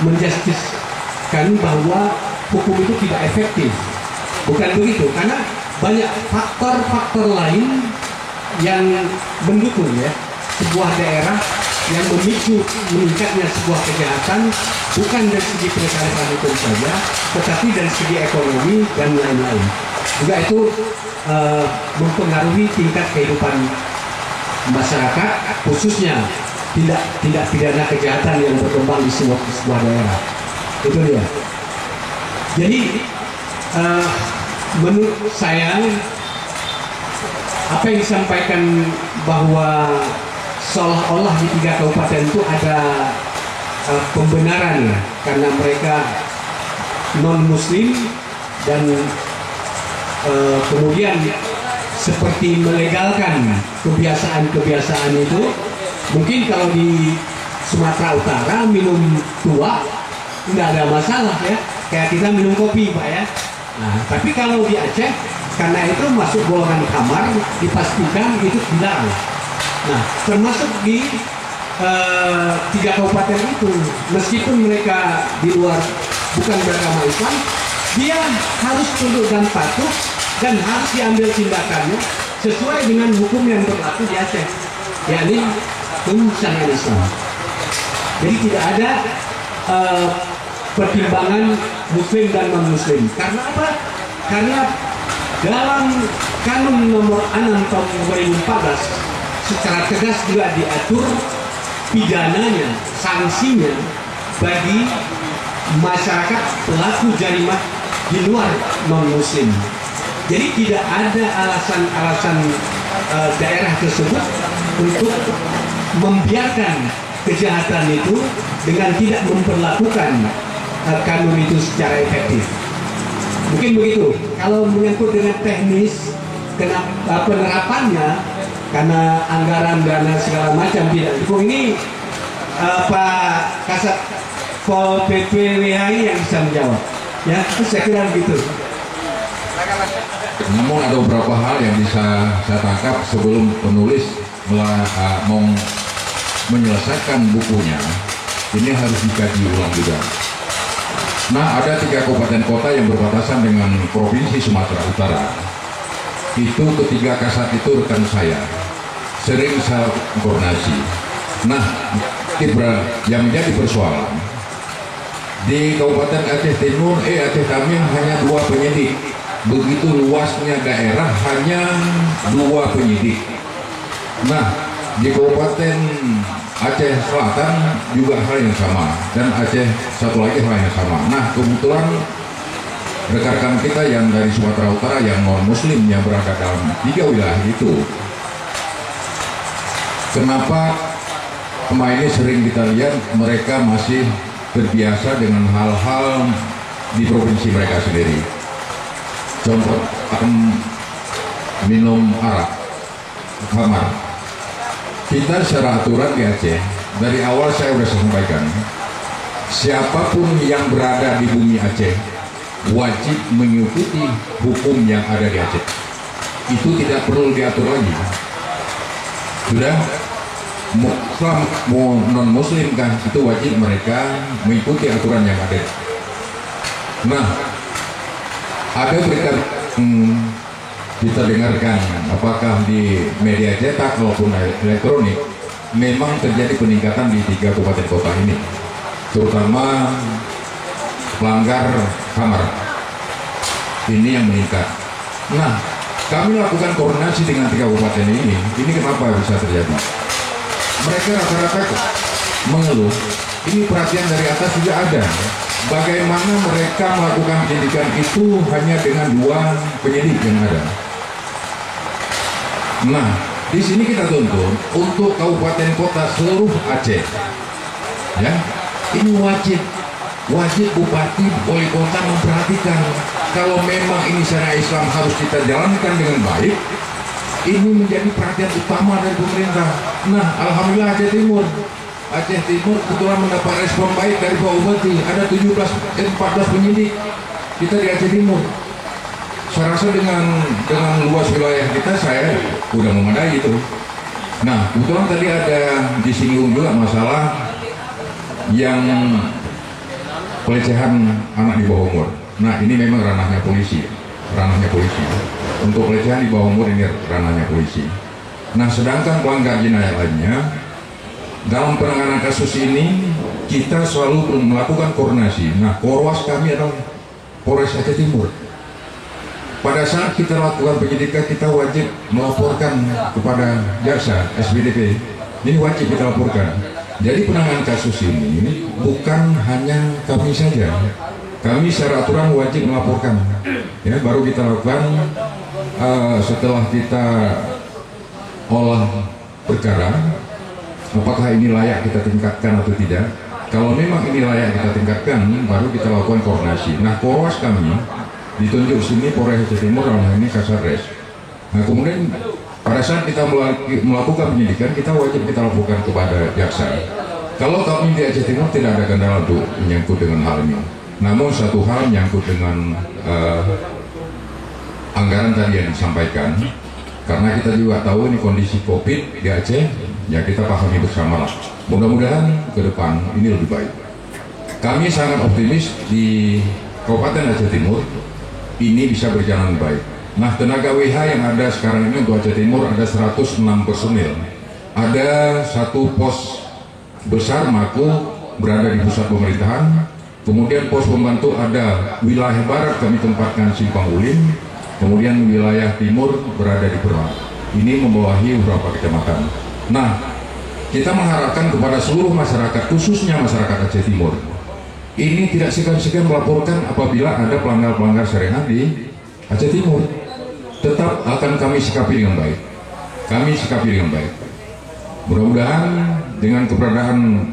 menjustiskan bahwa hukum itu tidak efektif. Bukan begitu, karena banyak faktor-faktor lain yang mendukung ya sebuah daerah yang memicu meningkatnya sebuah kejahatan, bukan dari segi penegakan hukum saja, tetapi dari segi ekonomi dan lain-lain. Juga itu mempengaruhi tingkat kehidupan masyarakat, khususnya tidak pidana kejahatan yang berkembang di sebuah daerah. Itu dia. Jadi menurut saya apa yang disampaikan bahwa seolah-olah di 3 kabupaten itu ada pembenaran ya, karena mereka non-muslim dan kemudian seperti melegalkan kebiasaan-kebiasaan itu. Mungkin kalau di Sumatera Utara minum tuak tidak ada masalah ya, kayak kita minum kopi Pak ya. Nah, tapi kalau di Aceh karena itu masuk golongan kamar dipastikan itu dilarang. Nah, termasuk di 3 kabupaten itu, meskipun mereka di luar bukan beragama Islam, dia harus tunduk dan patuh dan harus diambil tindakannya sesuai dengan hukum yang berlaku di Aceh, yakni syariat Islam. Jadi tidak ada pertimbangan Muslim dan non-Muslim. Karena apa? Karena dalam Kanun nomor 6 tahun 2014 secara tegas juga diatur pidananya, sanksinya bagi masyarakat pelaku jarimah di luar non-Muslim. Jadi tidak ada alasan-alasan daerah tersebut untuk membiarkan kejahatan itu dengan tidak memperlakukan kanun itu secara efektif. Mungkin begitu. Kalau menyangkut dengan teknis penerapannya, karena anggaran dana segala macam tidak cukup, ini Pak Kasat Pol PPWHI yang bisa menjawab. Ya, saya kira begitu. Namun ada beberapa hal yang bisa saya tangkap sebelum penulis mau menyelesaikan bukunya. Ini harus dikaji ulang juga. Nah, ada 3 kabupaten kota yang berbatasan dengan Provinsi Sumatera Utara. Itu ketiga kasat itu rekan saya. Sering saya koordinasi. Nah, yang menjadi persoalan di Kabupaten Aceh Timur, Aceh Tamim hanya 2 penyidik. Begitu luasnya daerah hanya 2 penyidik. Nah, di Kabupaten Aceh Selatan juga hal yang sama, dan Aceh satu lagi hal yang sama. Nah, kebetulan rekan-rekan kita yang dari Sumatera Utara yang non-Muslim yang berada dalam 3 wilayah itu, kenapa kemarin ini sering kita lihat mereka masih terbiasa dengan hal-hal di provinsi mereka sendiri. Contoh, minum arak, khamar. Kita secara aturan di Aceh, dari awal saya sudah sampaikan, siapapun yang berada di bumi Aceh wajib mengikuti hukum yang ada di Aceh. Itu tidak perlu diatur lagi. Sudah, mau non-Muslim kan, itu wajib mereka mengikuti aturan yang ada. Nah, ada berita kita dengarkan apakah di media cetak maupun elektronik memang terjadi peningkatan di 3 kabupaten kota ini, terutama pelanggar kamar ini yang meningkat. Nah, kami lakukan koordinasi dengan 3 kabupaten ini kenapa bisa terjadi? Mereka rata-rata mengeluh, ini perhatian dari atas juga ada. Bagaimana mereka melakukan penyidikan itu hanya dengan 2 penyidik yang ada. Nah, di sini kita tuntut untuk kabupaten kota seluruh Aceh, ya, ini wajib bupati, wali kota memperhatikan kalau memang ini syariat Islam harus kita jalankan dengan baik. Ini menjadi perhatian utama dari pemerintah. Nah, alhamdulillah Aceh Timur kebetulan mendapat respon baik dari Pak Bupati. Ada 14 penyidik kita di Aceh Timur. Saya rasa dengan luas wilayah kita, saya udah memadai itu. Nah, kebetulan tadi ada disinggung juga masalah yang pelecehan anak di bawah umur. Nah, ini memang ranahnya polisi. Untuk pelecehan di bawah umur ini ranahnya polisi. Nah, sedangkan pelanggar jinayat lainnya, dalam penanganan kasus ini kita selalu melakukan koordinasi. Nah, Korwas kami adalah Polres Aceh Timur. Pada saat kita lakukan penyidikan, kita wajib melaporkan kepada jaksa SBDP. Ini wajib kita laporkan. Jadi penanganan kasus ini bukan hanya kami saja. Kami secara aturan wajib melaporkan. Ya, baru kita lakukan setelah kita olah perkara, apakah ini layak kita tingkatkan atau tidak. Kalau memang ini layak kita tingkatkan, baru kita lakukan koordinasi. Nah, Korwas kami ditunjuk sini Polres Aceh Timur, dalam ini Kasatgas. Nah, kemudian pada saat kita melakukan penyidikan, kita wajib kita laporkan kepada jaksa. Kalau kami di Aceh Timur tidak ada kendala untuk menyangkut dengan hal ini. Namun satu hal menyangkut dengan anggaran tadi yang disampaikan, karena kita juga tahu ini kondisi COVID di Aceh, ya kita pahami bersama lah. Mudah-mudahan ke depan ini lebih baik. Kami sangat optimis di Kabupaten Aceh Timur ini bisa berjalan baik. Nah, tenaga WH yang ada sekarang ini untuk Aceh Timur ada 106 personil. Ada satu pos besar Mako berada di pusat pemerintahan. Kemudian pos pembantu ada wilayah barat kami tempatkan Simpang Ulim. Kemudian wilayah timur berada di Perak. Ini membawahi beberapa kecamatan. Nah, kita mengharapkan kepada seluruh masyarakat, khususnya masyarakat Aceh Timur, ini tidak segan-segan melaporkan apabila ada pelanggar-pelanggar syariat di Aceh Timur. Tetap akan kami sikapi dengan baik. Kami sikapi dengan baik. Mudah-mudahan dengan keberadaan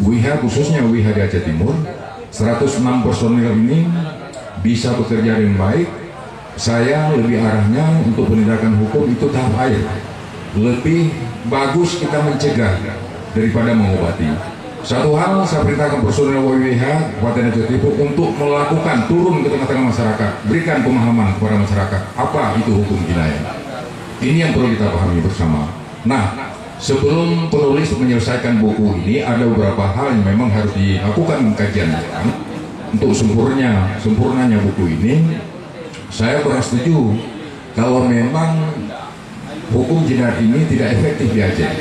WIHA, khususnya WIHA di Aceh Timur, 106 personil ini bisa bekerja dengan baik. Saya lebih arahnya untuk penindakan hukum itu tahap air. Lebih bagus kita mencegah daripada mengobati. Satu hal saya perintahkan personil WIH Kabupaten Aceh Timur untuk melakukan turun ke tengah-tengah masyarakat, berikan pemahaman kepada masyarakat apa itu hukum jinayah. Ini yang perlu kita pahami bersama. Nah, sebelum penulis menyelesaikan buku ini ada beberapa hal yang memang harus dilakukan kajian untuk sempurnanya buku ini. Saya kurang setuju kalau memang hukum jinayah ini tidak efektif di Aceh.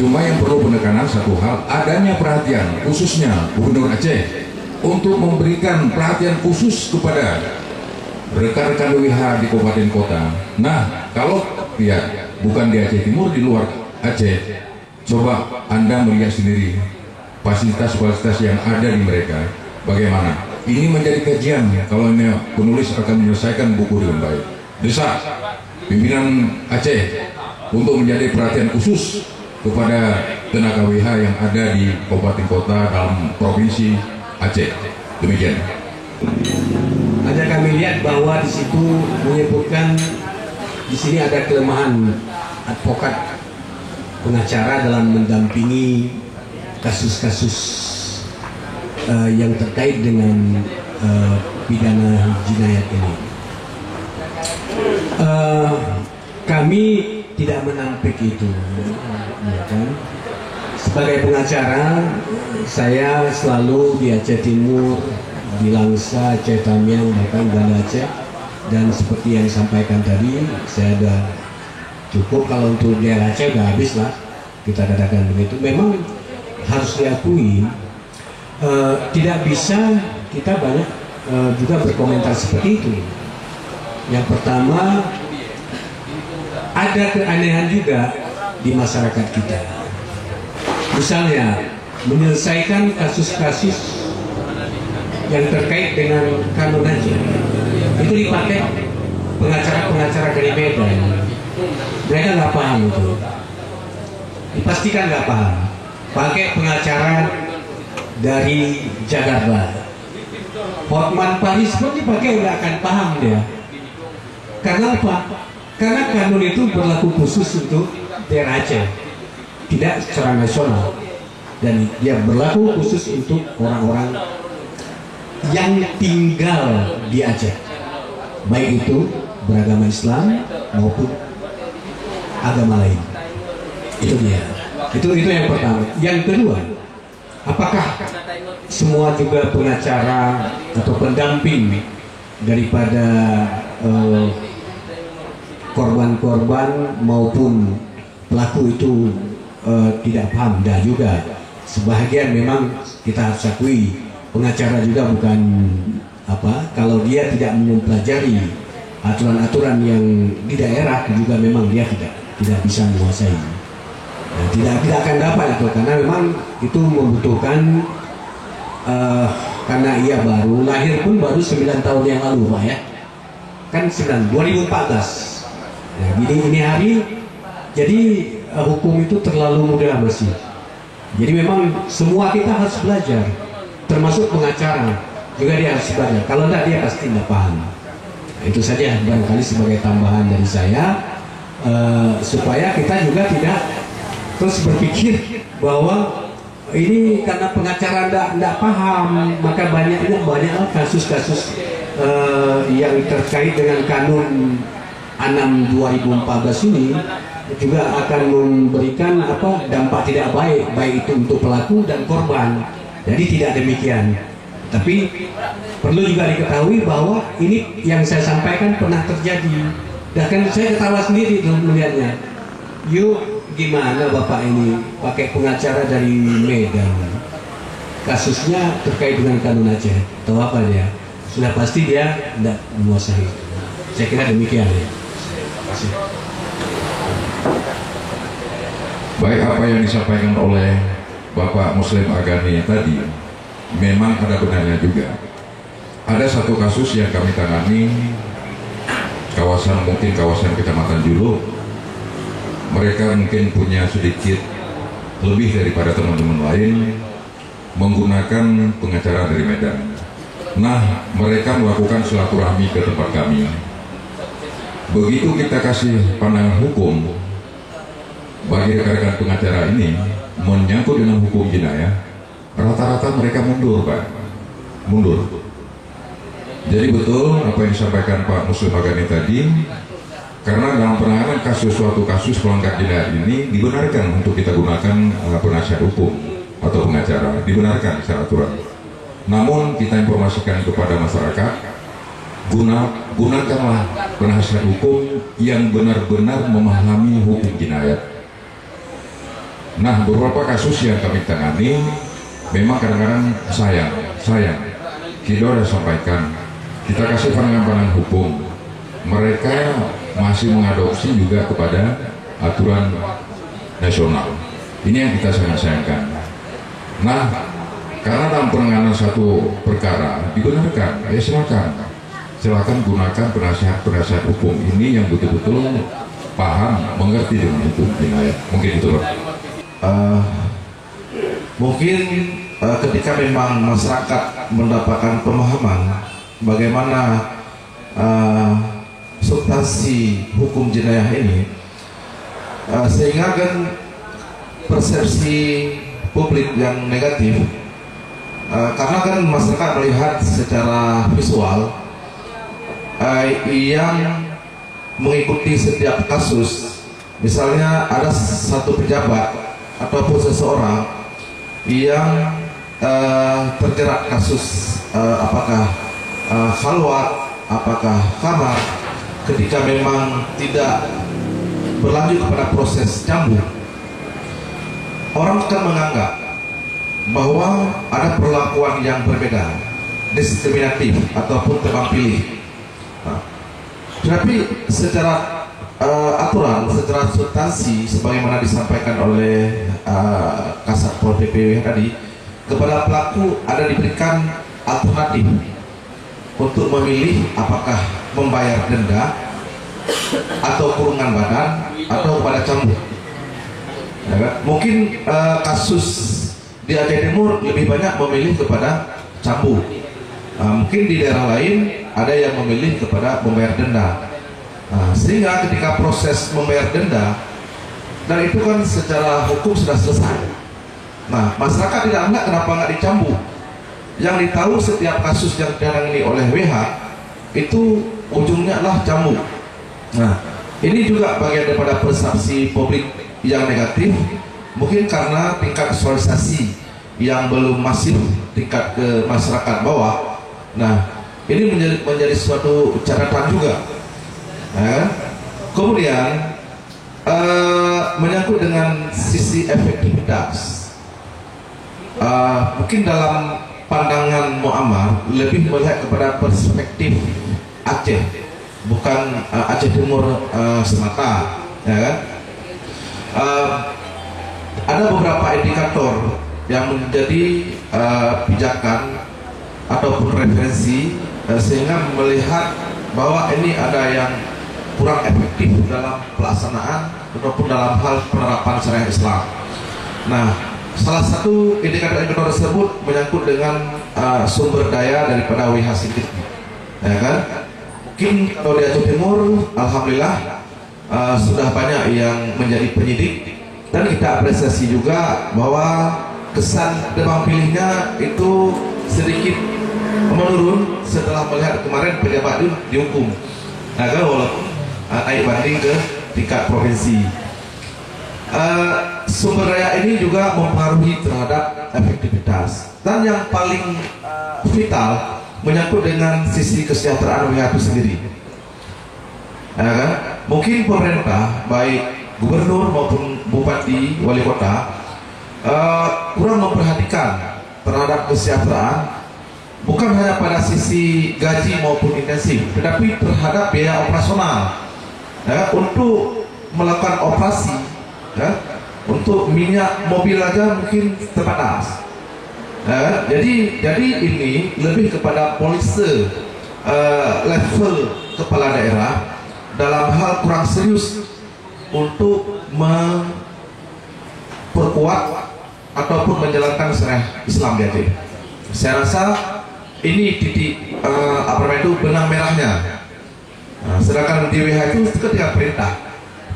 Cuma yang perlu penekanan satu hal, adanya perhatian khususnya Gubernur Aceh untuk memberikan perhatian khusus kepada rekan-rekan WIH di kabupaten kota. Nah, kalau ya bukan di Aceh Timur, di luar Aceh, coba Anda melihat sendiri fasilitas-fasilitas yang ada di mereka bagaimana. Ini menjadi kajian kalau ini penulis akan menyelesaikan buku dengan baik. Desak pimpinan Aceh untuk menjadi perhatian khusus kepada tenaga WH yang ada di kabupaten kota dalam provinsi Aceh. Demikian. Ada kami lihat bahwa di situ menyebutkan di sini ada kelemahan advokat pengacara dalam mendampingi kasus-kasus yang terkait dengan pidana jinayat ini. Kami tidak menampik itu, ya kan? Sebagai pengacara, saya selalu di Aceh Timur, di Langsa, Aceh Tamiang, bahkan Banda Aceh, dan seperti yang disampaikan tadi, saya ada cukup. Kalau untuk daerah Aceh udah habis lah, kita katakan begitu. Memang harus diakui, tidak bisa kita banyak juga berkomentar seperti itu. Yang pertama, ada keanehan juga di masyarakat kita. Misalnya menyelesaikan kasus-kasus yang terkait dengan kanun aja, itu dipakai pengacara-pengacara dari Medan. Mereka nggak paham itu, dipastikan nggak paham. Pakai pengacara dari Jakarta, Hotman Paris pun dipakai nggak akan paham dia. Karena apa? Karena kanun itu berlaku khusus untuk daerah Aceh, tidak secara nasional, dan dia berlaku khusus untuk orang-orang yang tinggal di Aceh, baik itu beragama Islam maupun agama lain. Itu dia. Itu yang pertama. Yang kedua, apakah semua juga pengacara atau pendamping daripada korban-korban maupun pelaku itu tidak paham? Tidak juga. Sebahagian memang kita harus akui, pengacara juga bukan apa, kalau dia tidak mempelajari aturan-aturan yang di daerah juga memang dia tidak bisa menguasai. Nah, tidak akan dapat itu, karena memang itu membutuhkan karena ia baru lahir pun baru 9 tahun yang lalu, Pak, ya kan, 2014. Nah, ini hari, jadi hukum itu terlalu mudah masih. Jadi memang semua kita harus belajar, termasuk pengacara juga dia harus belajar. Kalau tidak, dia pasti tidak paham. Nah, itu saja barangkali sebagai tambahan dari saya, supaya kita juga tidak terus berpikir bahwa ini karena pengacara tidak paham, maka banyaklah kasus-kasus yang terkait dengan kanun 6/2014 ini juga akan memberikan dampak tidak baik itu untuk pelaku dan korban. Jadi tidak demikian. Tapi perlu juga diketahui bahwa ini yang saya sampaikan pernah terjadi. Dan saya ketawa sendiri tuh melihatnya. Yuk, gimana Bapak ini pakai pengacara dari Medan? Kasusnya terkait dengan kanun Aceh. Tahu apa dia? Sudah pasti dia tidak menguasai. Saya kira demikian ya. Terima kasih. Baik, apa yang disampaikan oleh Bapak Muslim Agani tadi memang ada benarnya juga. Ada satu kasus yang kami tangani kawasan Kecamatan Julu. Mereka mungkin punya sedikit lebih daripada teman-teman lain menggunakan pengacara dari Medan. Nah, mereka melakukan silaturahmi ke tempat kami. Begitu kita kasih pandangan hukum bagi rekan-rekan pengacara ini menyangkut dengan hukum jinayah, rata-rata mereka mundur, Pak. Mundur. Jadi betul apa yang disampaikan Pak Muslim Agani tadi, karena dalam penanganan suatu kasus pelanggaran jinayah ini dibenarkan untuk kita gunakan penasihat hukum atau pengacara, dibenarkan secara aturan. Namun kita informasikan kepada masyarakat, gunakanlah penasihat hukum yang benar-benar memahami hukum jinayat. Nah, beberapa kasus yang kami tangani memang kadang-kadang sayang kita sudah sampaikan, kita kasih pandangan hukum, mereka masih mengadopsi juga kepada aturan nasional. Ini yang kita sangat sayangkan. Nah, karena dalam penanganan satu perkara dibenarkan, ya silakan gunakan penasihat hukum ini yang betul-betul paham, mengerti dengan hukum jinayat. Mungkin itu loh. Mungkin ketika memang masyarakat mendapatkan pemahaman bagaimana substansi hukum jenayah ini, sehingga kan persepsi publik yang negatif, karena kan masyarakat melihat secara visual yang mengikuti setiap kasus. Misalnya ada satu pejabat ataupun seseorang yang terjerat kasus apakah khalwat, apakah kamar, ketika memang tidak berlanjut kepada proses cambuk, orang akan menganggap bahwa ada perlakuan yang berbeda, diskriminatif ataupun tebang pilih. Tapi secara aturan, secara substansi sebagaimana disampaikan oleh Kasat Pol PP tadi, kepada pelaku ada diberikan alternatif untuk memilih apakah membayar denda atau kurungan badan atau kepada cambuk. Ya kan? Mungkin kasus di Aceh Timur lebih banyak memilih kepada cambuk. Mungkin di daerah lain ada yang memilih kepada membayar denda. Sehingga ketika proses membayar denda, dan itu kan secara hukum sudah selesai. Nah, masyarakat tidak enggak kenapa nggak dicambuk. Yang ditahu setiap kasus yang ditangani oleh WH itu ujungnya adalah cambuk. Nah, ini juga bagian daripada persepsi publik yang negatif, mungkin karena tingkat sosialisasi yang belum masif tingkat ke masyarakat bawah. Nah, ini menjadi suatu catatan juga. Nah, kemudian menyangkut dengan sisi efektivitas, mungkin dalam pandangan Muammar lebih melihat kepada perspektif Aceh, bukan Aceh Timur semata, ya kan? Ada beberapa indikator yang menjadi pijakan ataupun referensi sehingga melihat bahwa ini ada yang kurang efektif dalam pelaksanaan ataupun dalam hal penerapan syariat Islam. Nah, salah satu indikator tersebut menyangkut dengan sumber daya daripada WH Singkit, ya kan? Mungkin kalau di Aceh Timur, alhamdulillah sudah banyak yang menjadi penyidik, dan kita apresiasi juga bahwa kesan tebang pilihnya itu sedikit menurun setelah melihat kemarin pejabat itu dihukum. Nah kan walaupun naik banding ke tingkat provinsi. Sumber daya ini juga mempengaruhi terhadap efektivitas, dan yang paling vital menyangkut dengan sisi kesejahteraan WH itu sendiri. Kan? Mungkin pemerintah baik gubernur maupun bupati, wali kota kurang memperhatikan terhadap kesejahteraan, bukan hanya pada sisi gaji maupun intensif, tetapi terhadap biaya operasional. Untuk melakukan operasi, untuk minyak mobil aja mungkin terbatas. Jadi ini lebih kepada polisi level kepala daerah dalam hal kurang serius untuk memperkuat ataupun menjalankan syariah Islam di Aceh. Saya rasa ini titik benang merahnya. Sedangkan di WH itu ketika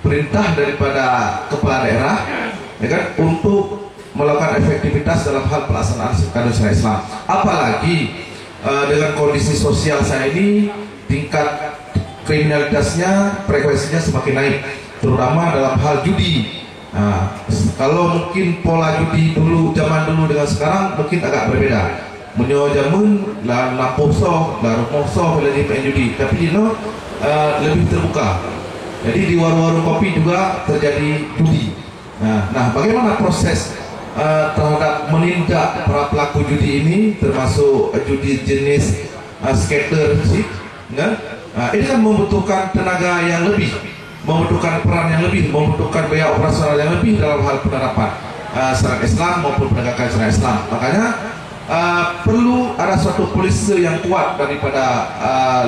perintah daripada kepala daerah, ya kan, untuk melakukan efektivitas dalam hal pelaksanaan syariah Islam. Apalagi dengan kondisi sosial saya ini, tingkat kriminalitasnya, frekuensinya semakin naik, terutama dalam hal judi. Kalau mungkin pola judi zaman dulu dengan sekarang mungkin agak berbeda. Menyo jamun lah naposo, lah rumoso lagi main judi, tapi lebih terbuka. Jadi di warung-warung kopi juga terjadi judi. Nah, bagaimana proses terhadap menindak para pelaku judi ini, termasuk judi jenis skater sih, ini kan membutuhkan tenaga yang lebih, membutuhkan peran yang lebih, membutuhkan biaya operasional yang lebih dalam hal penerapan syariat Islam maupun penegakan syariat Islam. Makanya perlu ada suatu polisi yang kuat daripada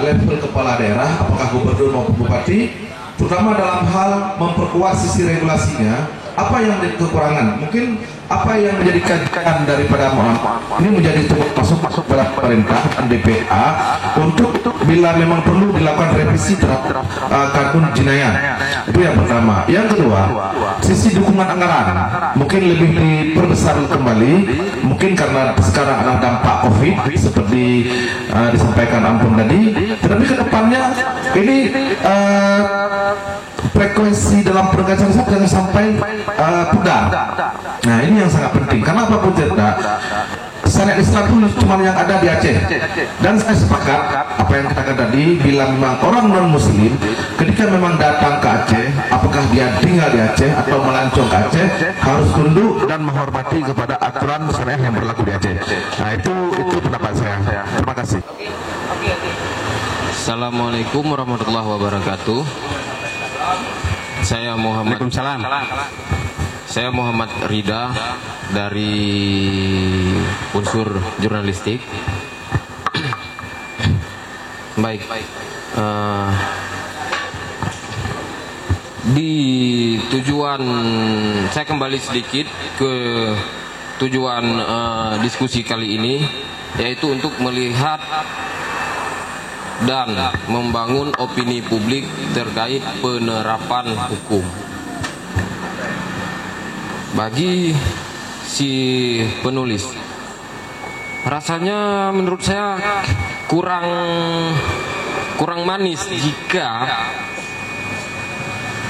level kepala daerah, apakah gubernur maupun bupati, terutama dalam hal memperkuat sisi regulasinya. Apa yang menjadi kekurangan, mungkin apa yang menjadikan daripada ini menjadi masuk dalam perintah DPA untuk bila memang perlu dilakukan revisi terhadap kanun jenayah. Itu yang pertama. Yang kedua, sisi dukungan anggaran mungkin lebih diperbesar kembali, mungkin karena sekarang adalah dampak COVID seperti disampaikan Ampun tadi, tetapi kedepannya ini frekuensi dalam penegakan syariat jangan sampai pudar. Nah, ini yang sangat penting, karena apapun cerita syariat Islam itu cuma yang ada di Aceh. Dan saya sepakat apa yang katakan tadi, bila memang orang non muslim ketika memang datang ke Aceh, apakah dia tinggal di Aceh atau melancong ke Aceh, harus tunduk dan menghormati kepada aturan syariah yang berlaku di Aceh. Nah, itu pendapat saya. Terima kasih. Assalamualaikum warahmatullahi wabarakatuh. Saya Muhammad Rida dari unsur jurnalistik. Baik. Di tujuan saya kembali sedikit ke tujuan diskusi kali ini, yaitu untuk melihat dan membangun opini publik terkait penerapan hukum. Bagi si penulis, rasanya menurut saya kurang manis jika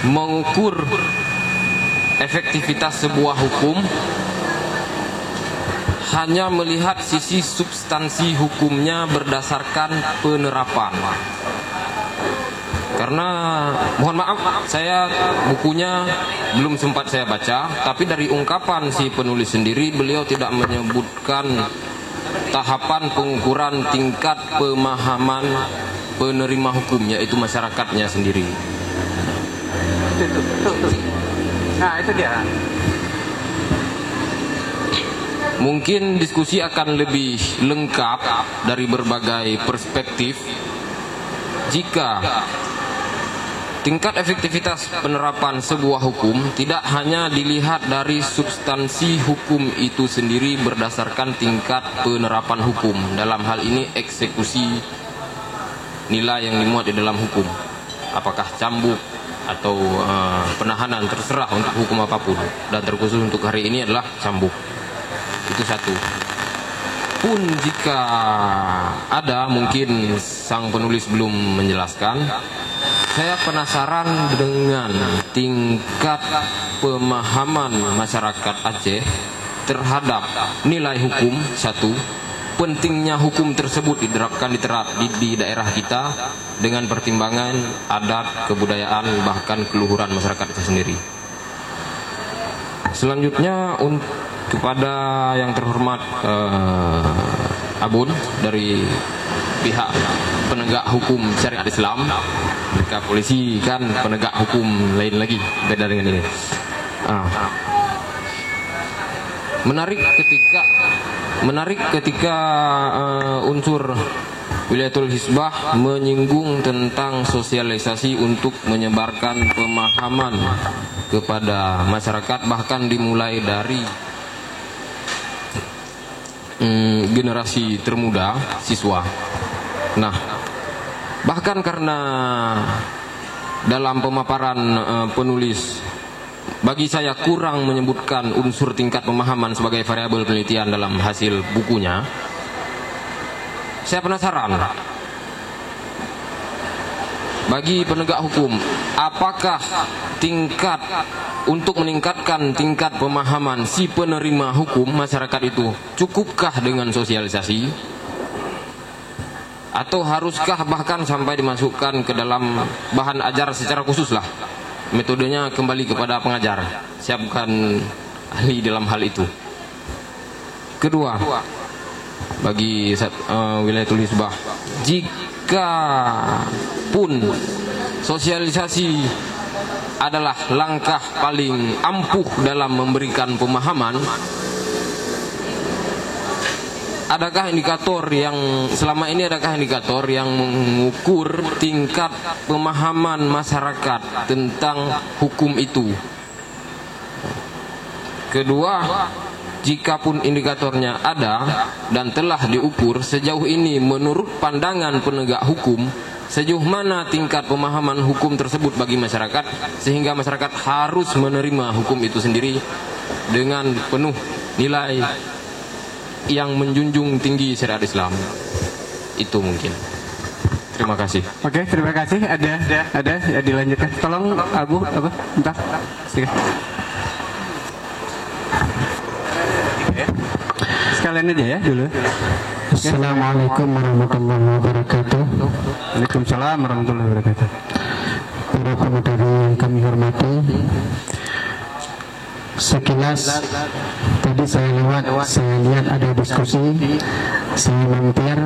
mengukur efektivitas sebuah hukum hanya melihat sisi substansi hukumnya berdasarkan penerapan. Karena mohon maaf, saya bukunya belum sempat saya baca, tapi dari ungkapan si penulis sendiri, beliau tidak menyebutkan tahapan pengukuran tingkat pemahaman penerima hukum, yaitu masyarakatnya sendiri. Nah, itu dia. Mungkin diskusi akan lebih lengkap dari berbagai perspektif jika tingkat efektivitas penerapan sebuah hukum tidak hanya dilihat dari substansi hukum itu sendiri berdasarkan tingkat penerapan hukum. Dalam hal ini eksekusi nilai yang dimuat di dalam hukum, apakah cambuk atau penahanan, terserah untuk hukum apapun, dan terkhusus untuk hari ini adalah cambuk. Itu satu. Pun jika ada, mungkin sang penulis belum menjelaskan, saya penasaran dengan tingkat pemahaman masyarakat Aceh terhadap nilai hukum. Satu, pentingnya hukum tersebut diterapkan di daerah kita dengan pertimbangan adat, kebudayaan, bahkan keluhuran masyarakat itu sendiri. Selanjutnya kepada yang terhormat Abun dari pihak penegak hukum syariat Islam, mereka polisi kan penegak hukum lain lagi, beda dengan ini. Menarik ketika unsur Wilayatul Hizbah menyinggung tentang sosialisasi untuk menyebarkan pemahaman kepada masyarakat, bahkan dimulai dari generasi termuda, siswa. Nah, bahkan karena dalam pemaparan penulis, bagi saya kurang menyebutkan unsur tingkat pemahaman sebagai variabel penelitian dalam hasil bukunya. Saya penasaran, bagi penegak hukum, apakah tingkat untuk meningkatkan tingkat pemahaman si penerima hukum masyarakat itu cukupkah dengan sosialisasi? Atau haruskah bahkan sampai dimasukkan ke dalam bahan ajar secara khusus lah? Metodenya kembali kepada pengajar. Saya bukan ahli dalam hal itu. Kedua, bagi Wilayatul Hizbah, jika pun sosialisasi adalah langkah paling ampuh dalam memberikan pemahaman, adakah indikator yang selama ini mengukur tingkat pemahaman masyarakat tentang hukum itu? Kedua, jikapun indikatornya ada dan telah diukur, sejauh ini menurut pandangan penegak hukum, sejauh mana tingkat pemahaman hukum tersebut bagi masyarakat sehingga masyarakat harus menerima hukum itu sendiri dengan penuh nilai yang menjunjung tinggi syariat Islam? Itu mungkin. Terima kasih. Oke, terima kasih. Ada ya, dilanjutkan. Tolong Abu, bentar. Sekalian aja ya dulu. Assalamualaikum warahmatullahi wabarakatuh. Waalaikumsalam warahmatullahi wabarakatuh. Para pemuda yang kami hormati, sekilas tadi saya lihat ada diskusi, saya mampir,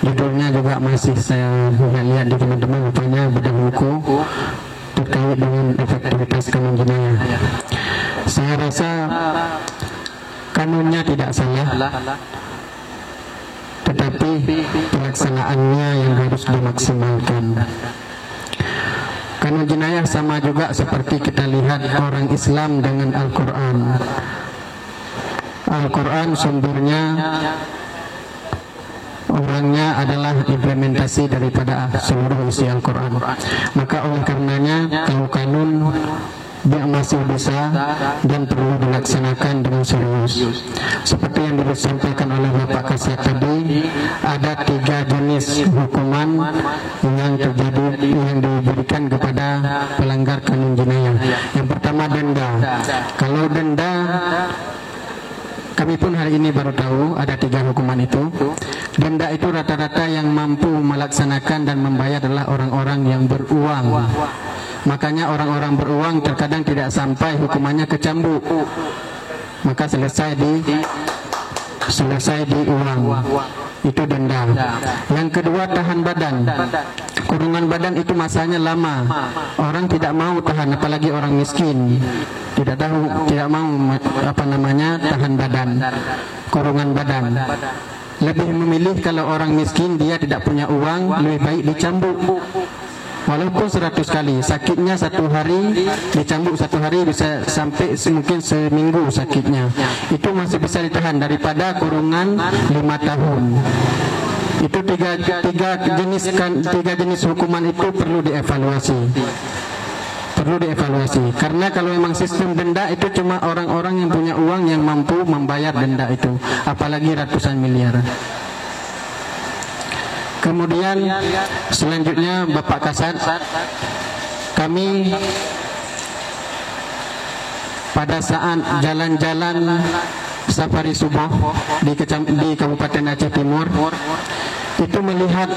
judulnya juga masih saya lihat di teman-teman, rupanya bedah buku terkait dengan efektivitas kanun jinayah. Saya rasa kanunnya tidak salah, tetapi pelaksanaannya yang harus dimaksimalkan. Kanun jinayah sama juga seperti kita lihat orang Islam dengan Al-Quran. Al-Quran sumbernya, orangnya adalah implementasi daripada seluruh isi Al-Quran. Maka oleh karenanya kalau kanun dia masih bisa dan perlu dilaksanakan dengan serius. Seperti yang disampaikan oleh Bapak Kasih tadi, ada 3 jenis hukuman yang diberikan kepada pelanggar kanun jinayah. Yang pertama denda. Kalau denda, kami pun hari ini baru tahu ada 3 hukuman itu. Denda itu rata-rata yang mampu melaksanakan dan membayar adalah orang-orang yang beruang. Makanya orang-orang beruang terkadang tidak sampai hukumannya ke cambuk, maka selesai di uang. Itu denda. Yang kedua tahan badan. Kurungan badan itu masanya lama. Orang tidak mau tahan, apalagi orang miskin. Tidak mau tahan badan. Kurungan badan. Lebih memilih kalau orang miskin dia tidak punya uang, lebih baik dicambuk. Walaupun 100 kali, sakitnya 1 hari, dicambuk 1 hari bisa sampai mungkin seminggu sakitnya. Itu masih bisa ditahan daripada kurungan 5 tahun. Itu tiga jenis hukuman itu perlu dievaluasi. perlu dievaluasi. Karena kalau memang sistem denda itu cuma orang-orang yang punya uang yang mampu membayar denda itu, apalagi ratusan miliar. Kemudian selanjutnya Bapak Kasat, kami pada saat jalan-jalan safari subuh di Kabupaten Aceh Timur itu melihat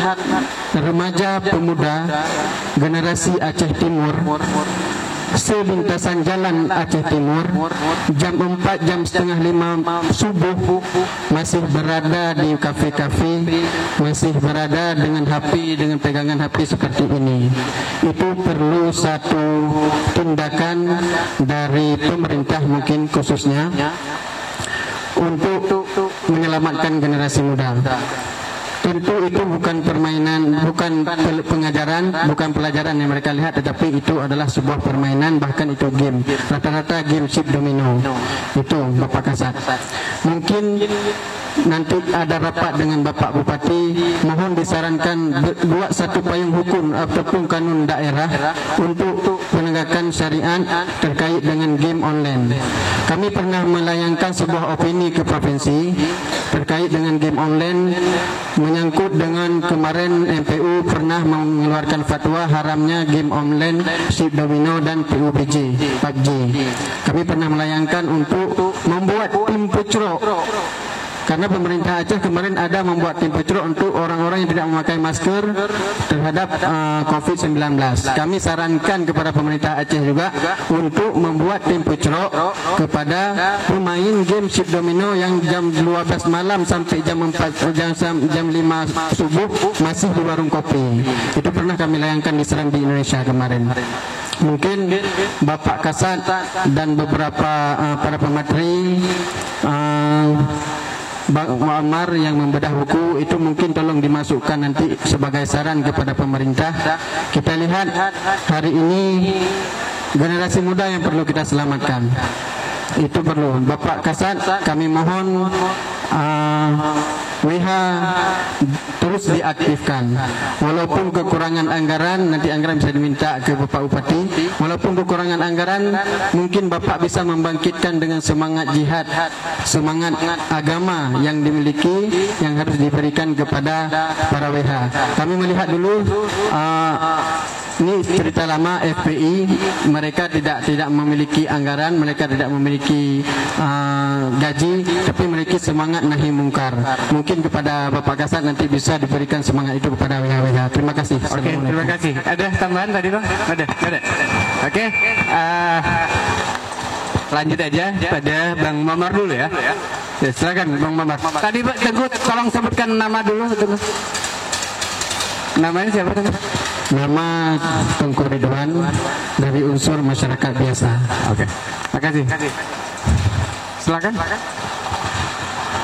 remaja pemuda generasi Aceh Timur selintasan jalan Aceh Timur jam 4, jam setengah 5 subuh masih berada di kafe-kafe, masih berada dengan HP, dengan pegangan HP seperti ini. Itu perlu satu tindakan dari pemerintah mungkin khususnya untuk menyelamatkan generasi muda. Tentu itu bukan permainan, bukan pengajaran, bukan pelajaran yang mereka lihat, tetapi itu adalah sebuah permainan, bahkan itu game. Rata-rata game chip domino. Itu Bapak Kasat. Mungkin nanti ada rapat dengan Bapak Bupati, mohon disarankan buat satu payung hukum ataupun kanun daerah untuk penegakan syariat terkait dengan game online. Kami pernah melayangkan sebuah opini ke provinsi terkait dengan game online, menyangkut dengan kemarin MPU pernah mengeluarkan fatwa haramnya game online, chip domino dan PUBG, PUBG. Kami pernah melayangkan untuk membuat tim pucro. Karena pemerintah Aceh kemarin ada membuat tim pucro untuk orang-orang yang tidak memakai masker terhadap COVID-19. Kami sarankan kepada pemerintah Aceh juga untuk membuat tim pucro kepada pemain game chip domino yang jam 12 malam sampai jam 4, jam 5 subuh masih di warung kopi. Itu pernah kami layangkan di Serambi Indonesia kemarin. Mungkin Bapak Kasat dan beberapa para pemateri, Bang Muammar yang membedah buku itu mungkin tolong dimasukkan nanti sebagai saran kepada pemerintah. Kita lihat hari ini generasi muda yang perlu kita selamatkan. Itu perlu. Bapak Kasat, kami mohon WH terus diaktifkan. Walaupun kekurangan anggaran, nanti anggaran bisa diminta ke Bapak Bupati. Walaupun kekurangan anggaran, mungkin Bapak bisa membangkitkan dengan semangat jihad, semangat agama yang dimiliki, yang harus diberikan kepada para WH. Kami melihat dulu ini cerita lama FPI, mereka tidak memiliki anggaran, mereka tidak memiliki gaji, tapi memiliki semangat nahi mungkar. Mungkin kepada Bapak Kasat nanti bisa diberikan semangat itu kepada WH-WH. Terima kasih. Oke, terima kasih. Ada tambahan tadi Bang? Ada. Oke, lanjut aja pada Bang Muammar dulu ya. Ya, silakan Bang Muammar. Tadi Pak Teguh tolong sebutkan nama dulu. Namanya siapa Teguh? Nama Tengku Ridwan dari unsur masyarakat biasa. Oke, makasih. Silakan.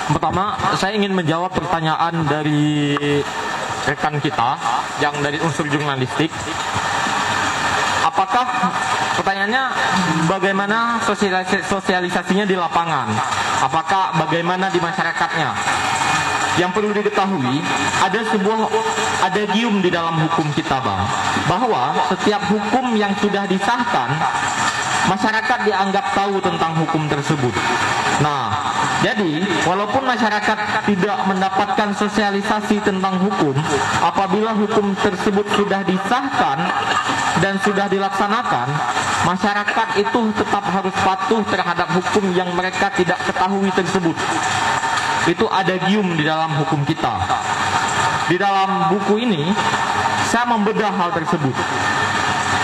Pertama, saya ingin menjawab pertanyaan dari rekan kita yang dari unsur jurnalistik. Apakah pertanyaannya bagaimana sosialisasinya di lapangan? Apakah bagaimana di masyarakatnya? Yang perlu diketahui, ada gium di dalam hukum kita, Bang, bahwa setiap hukum yang sudah disahkan, masyarakat dianggap tahu tentang hukum tersebut. Nah, jadi walaupun masyarakat tidak mendapatkan sosialisasi tentang hukum, apabila hukum tersebut sudah disahkan dan sudah dilaksanakan, masyarakat itu tetap harus patuh terhadap hukum yang mereka tidak ketahui tersebut. Itu ada gium di dalam hukum kita. Di dalam buku ini saya membedah hal tersebut.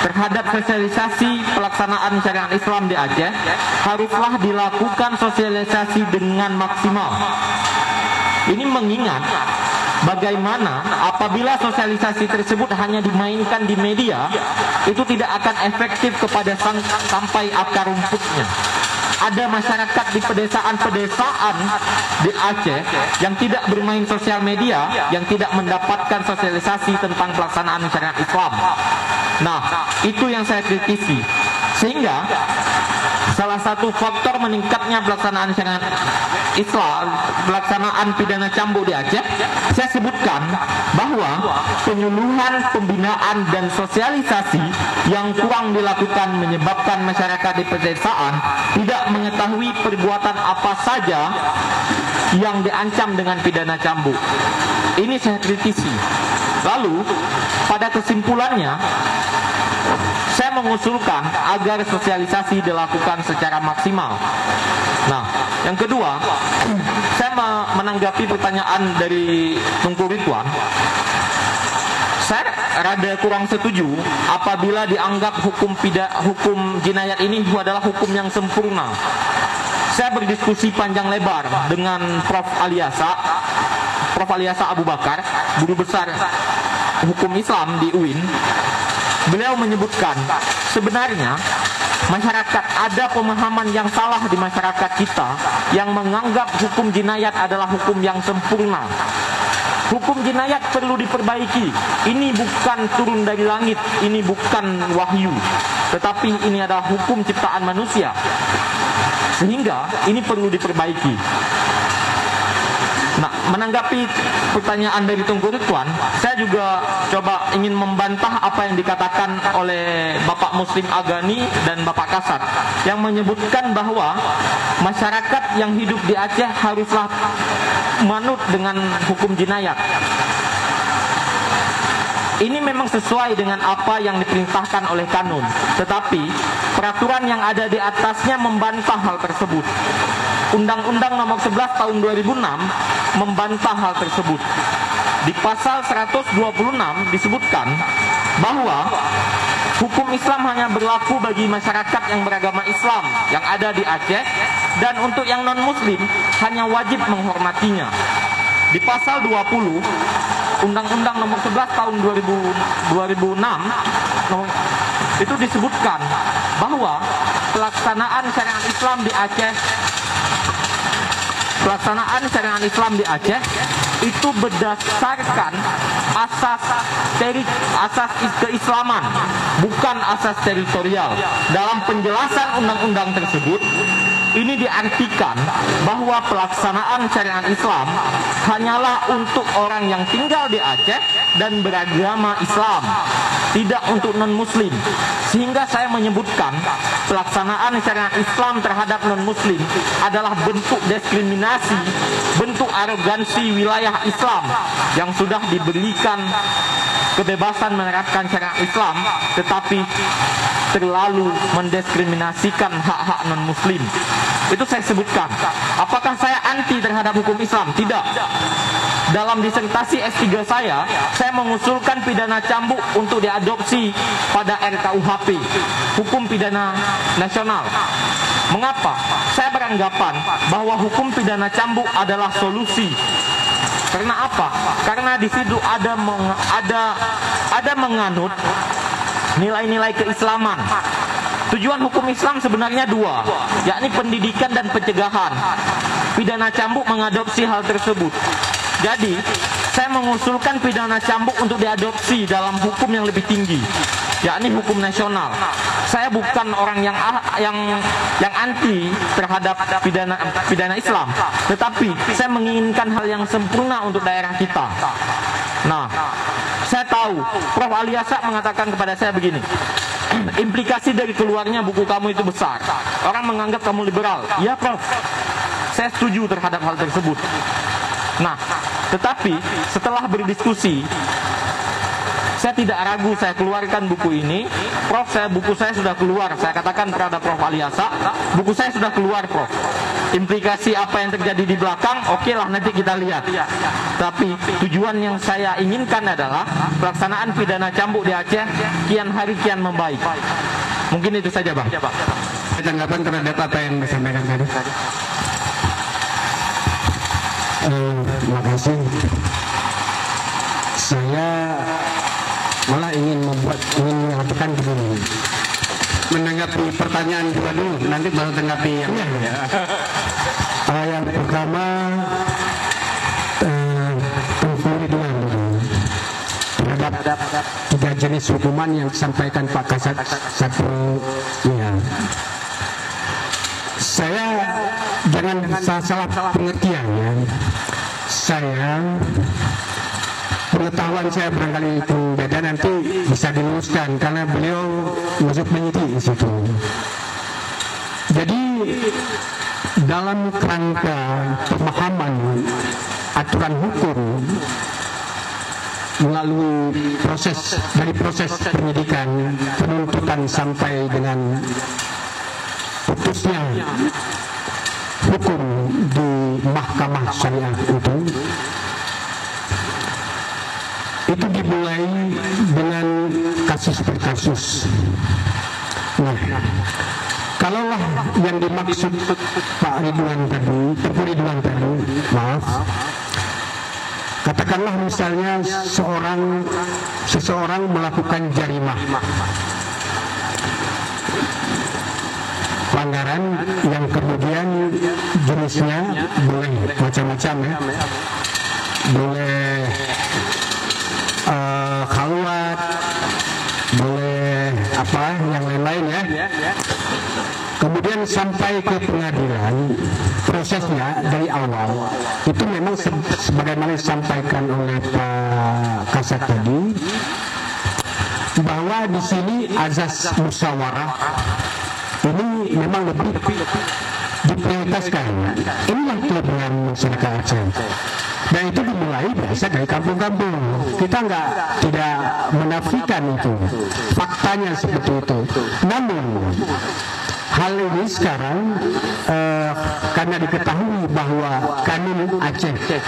Terhadap sosialisasi pelaksanaan syariat Islam di Aceh, haruslah dilakukan sosialisasi dengan maksimal. Ini mengingat bagaimana apabila sosialisasi tersebut hanya dimainkan di media, itu tidak akan efektif kepada sampai akar rumputnya. Ada masyarakat di pedesaan-pedesaan di Aceh yang tidak bermain sosial media, yang tidak mendapatkan sosialisasi tentang pelaksanaan syariat Islam. Nah, itu yang saya kritisi. Sehingga salah satu faktor meningkatnya pelaksanaan syariat Islam, pelaksanaan pidana cambuk di Aceh, saya sebutkan bahwa penyuluhan, pembinaan dan sosialisasi yang kurang dilakukan menyebabkan masyarakat di pedesaan tidak mengetahui perbuatan apa saja yang diancam dengan pidana cambuk. Ini saya kritisi. Lalu pada kesimpulannya, saya mengusulkan agar sosialisasi dilakukan secara maksimal. Nah, yang kedua, saya menanggapi pertanyaan dari Tungku Ridwan. Saya rada kurang setuju apabila dianggap hukum jinayat ini adalah hukum yang sempurna. Saya berdiskusi panjang lebar dengan Prof. Aliasa Abu Bakar, guru besar hukum Islam di UIN. Beliau menyebutkan sebenarnya masyarakat ada pemahaman yang salah di masyarakat kita yang menganggap hukum jinayat adalah hukum yang sempurna. Hukum jinayat perlu diperbaiki. Ini bukan turun dari langit, ini bukan wahyu, tetapi ini adalah hukum ciptaan manusia. Sehingga ini perlu diperbaiki. Nah, menanggapi pertanyaan dari Tungku Ridwan, saya juga coba ingin membantah apa yang dikatakan oleh Bapak Muslim Agani dan Bapak Kasat yang menyebutkan bahwa masyarakat yang hidup di Aceh haruslah manut dengan hukum jinayat. Ini memang sesuai dengan apa yang diperintahkan oleh kanun, tetapi peraturan yang ada di atasnya membantah hal tersebut. Undang-Undang Nomor 11 Tahun 2006 membantah hal tersebut. Di pasal 126 disebutkan bahwa hukum Islam hanya berlaku bagi masyarakat yang beragama Islam yang ada di Aceh, dan untuk yang non-muslim hanya wajib menghormatinya. Di pasal 20 Undang-Undang Nomor 11 Tahun 2006 itu disebutkan bahwa pelaksanaan syariat Islam di Aceh itu berdasarkan asas keislaman, bukan asas teritorial. Dalam penjelasan undang-undang tersebut, ini diartikan bahwa pelaksanaan syariat Islam hanyalah untuk orang yang tinggal di Aceh dan beragama Islam, tidak untuk non-muslim. Sehingga saya menyebutkan pelaksanaan syariat Islam terhadap non-muslim adalah bentuk diskriminasi, bentuk arogansi wilayah Islam yang sudah diberikan kebebasan menerapkan syariat Islam, tetapi terlalu mendiskriminasikan hak-hak non-muslim. Itu saya sebutkan. Apakah saya anti terhadap hukum Islam? Tidak. Dalam disertasi S3 saya mengusulkan pidana cambuk untuk diadopsi pada RKUHP, hukum pidana nasional. Mengapa? Saya beranggapan bahwa hukum pidana cambuk adalah solusi. Karena apa? Karena di situ ada menganut nilai-nilai keislaman. Tujuan hukum Islam sebenarnya dua, yakni pendidikan dan pencegahan. Pidana cambuk mengadopsi hal tersebut. Jadi, saya mengusulkan pidana cambuk untuk diadopsi dalam hukum yang lebih tinggi, yakni hukum nasional. Saya bukan orang yang anti terhadap pidana Islam, tetapi saya menginginkan hal yang sempurna untuk daerah kita. Nah, saya tahu Prof. Aliasa mengatakan kepada saya begini, implikasi dari keluarnya buku kamu itu besar. Orang menganggap kamu liberal. Ya, Prof, saya setuju terhadap hal tersebut. Nah, tetapi setelah berdiskusi, saya tidak ragu, saya keluarkan buku ini. Prof, buku saya sudah keluar. Saya katakan kepada Prof. Aliasa, buku saya sudah keluar, Prof. Implikasi apa yang terjadi di belakang, oke lah, nanti kita lihat. Tapi tujuan yang saya inginkan adalah pelaksanaan pidana cambuk di Aceh kian hari kian membaik. Mungkin itu saja, Bang. Tanggapan terhadap apa yang disampaikan tadi. Terima kasih. Saya malah ingin mengatakan begini. Menanggapi pertanyaan dua dulu, nanti baru tanggapi yang lain. Yang pertama, terhadap tiga jenis hukuman yang disampaikan Pak Kasat. Satu, ya. Saya jangan salah pengertian ya. Saya pengetahuan saya barangkali itu beda, nanti bisa diluruskan karena beliau masuk penyidik di situ. Jadi dalam kerangka pemahaman aturan hukum melalui proses penyidikan, penuntutan sampai dengan putusnya hukum di mahkamah syariah itu dimulai dengan kasus per kasus. Nah, kalaulah yang dimaksud Pak Ridwan tadi, maaf, katakanlah misalnya seseorang melakukan jarimah, pelanggaran yang kemudian jenisnya boleh macam-macam ya, boleh khalwat, boleh apa yang lain-lain ya. Kemudian sampai ke pengadilan, prosesnya dari awal itu memang sebagaimana disampaikan oleh Pak Kasat tadi, bahwa di sini azas musyawarah ini memang lebih diprioritaskan. Inilah kelebihan masyarakat Aceh. Dan itu dimulai biasa dari kampung-kampung. Kita tidak menafikan itu, faktanya seperti itu. Namun hal ini sekarang karena diketahui bahwa Kanun Aceh,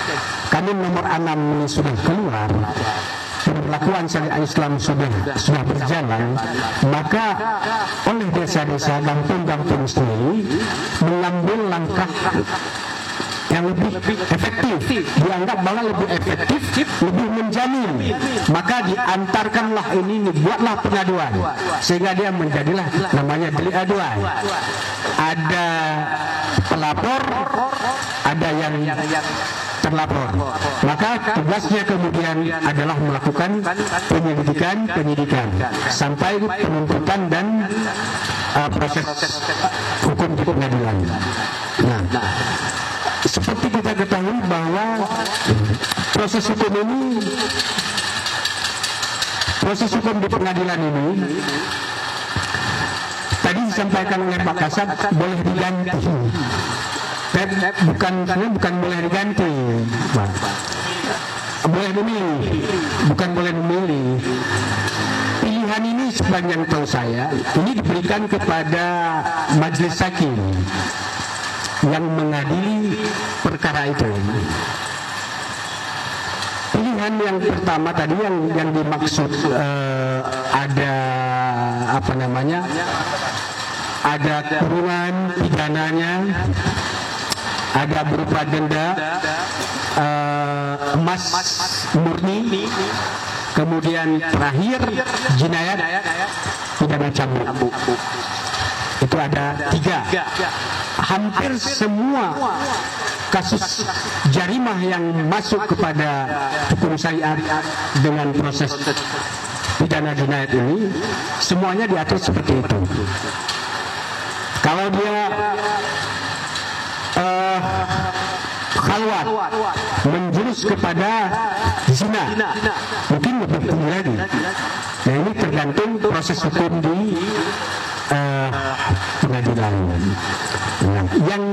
Kanun nomor 6 ini sudah keluar, pemberlakuan syariat Islam sudah berjalan, maka oleh desa-desa, kampung-kampung sendiri mengambil langkah yang lebih efektif, dianggap bahwa lebih efektif, lebih menjamin, maka diantarkanlah ini, dibuatlah pengaduan, sehingga dia menjadilah namanya delik aduan. Ada pelapor, ada yang terlapor, maka tugasnya kemudian adalah melakukan penyidikan sampai penuntutan dan proses hukum di pengadilan. Nah, seperti kita ketahui bahwa proses hukum di pengadilan ini tadi disampaikan oleh Pak Kasat boleh diganti. Bukan boleh diganti, boleh memilih, bukan boleh memilih. Pilihan ini sepanjang tahu saya ini diberikan kepada majelis hakim yang mengadili perkara itu. Pilihan yang pertama tadi yang dimaksud ada apa namanya, ada kurungan pidananya, ada berupa denda emas murni, kemudian terakhir jinayat pidana cambuk. Itu ada 3. Hampir semua kasus jarimah yang masuk kepada hukum syariat dengan proses pidana jinayat ini semuanya diatur seperti itu. Kalau dia khalwat menjurus kepada zina, mungkin lebih tinggi lagi. Nah, ini tergantung proses hukum di pengadilan. Nah, yang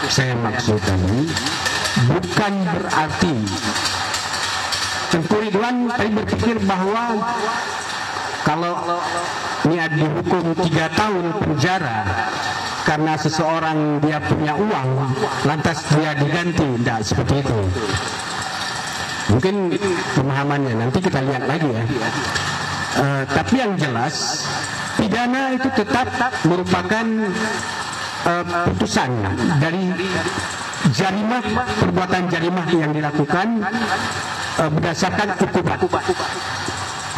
saya maksud ini bukan berarti Tengku Ridwan tadi berpikir bahwa kalau niat dihukum 3 tahun penjara karena seseorang dia punya uang, lantas dia diganti. Tidak seperti itu. Mungkin pemahamannya nanti kita lihat lagi ya. Tapi yang jelas pidana itu tetap merupakan putusan dari jarimah, perbuatan jarimah yang dilakukan berdasarkan hukuman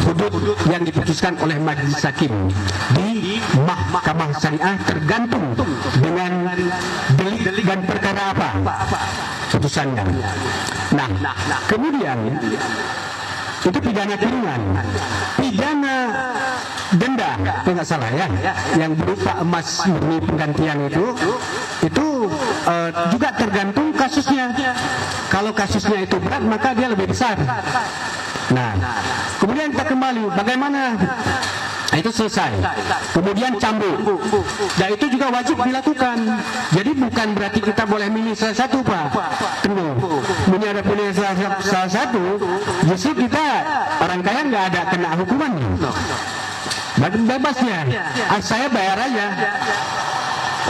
hudud yang diputuskan oleh majelis hakim di mahkamah syariah, tergantung dengan delik dan perkara apa putusannya. Nah, kemudian itu pidana kurungan. Pidana denda, kalau nggak salah ya, yang berupa emas murni penggantian itu juga tergantung kasusnya. Kalau kasusnya itu berat maka dia lebih besar. Nah, kemudian kita kembali bagaimana. Nah, itu selesai. Kemudian cambuk. Dan itu juga wajib dilakukan. Jadi bukan berarti kita boleh milih salah satu, Pak. Tunggu. Ada pilih salah satu, justru kita orang kaya nggak ada kena hukumannya. Bebasnya. Saya bayar aja.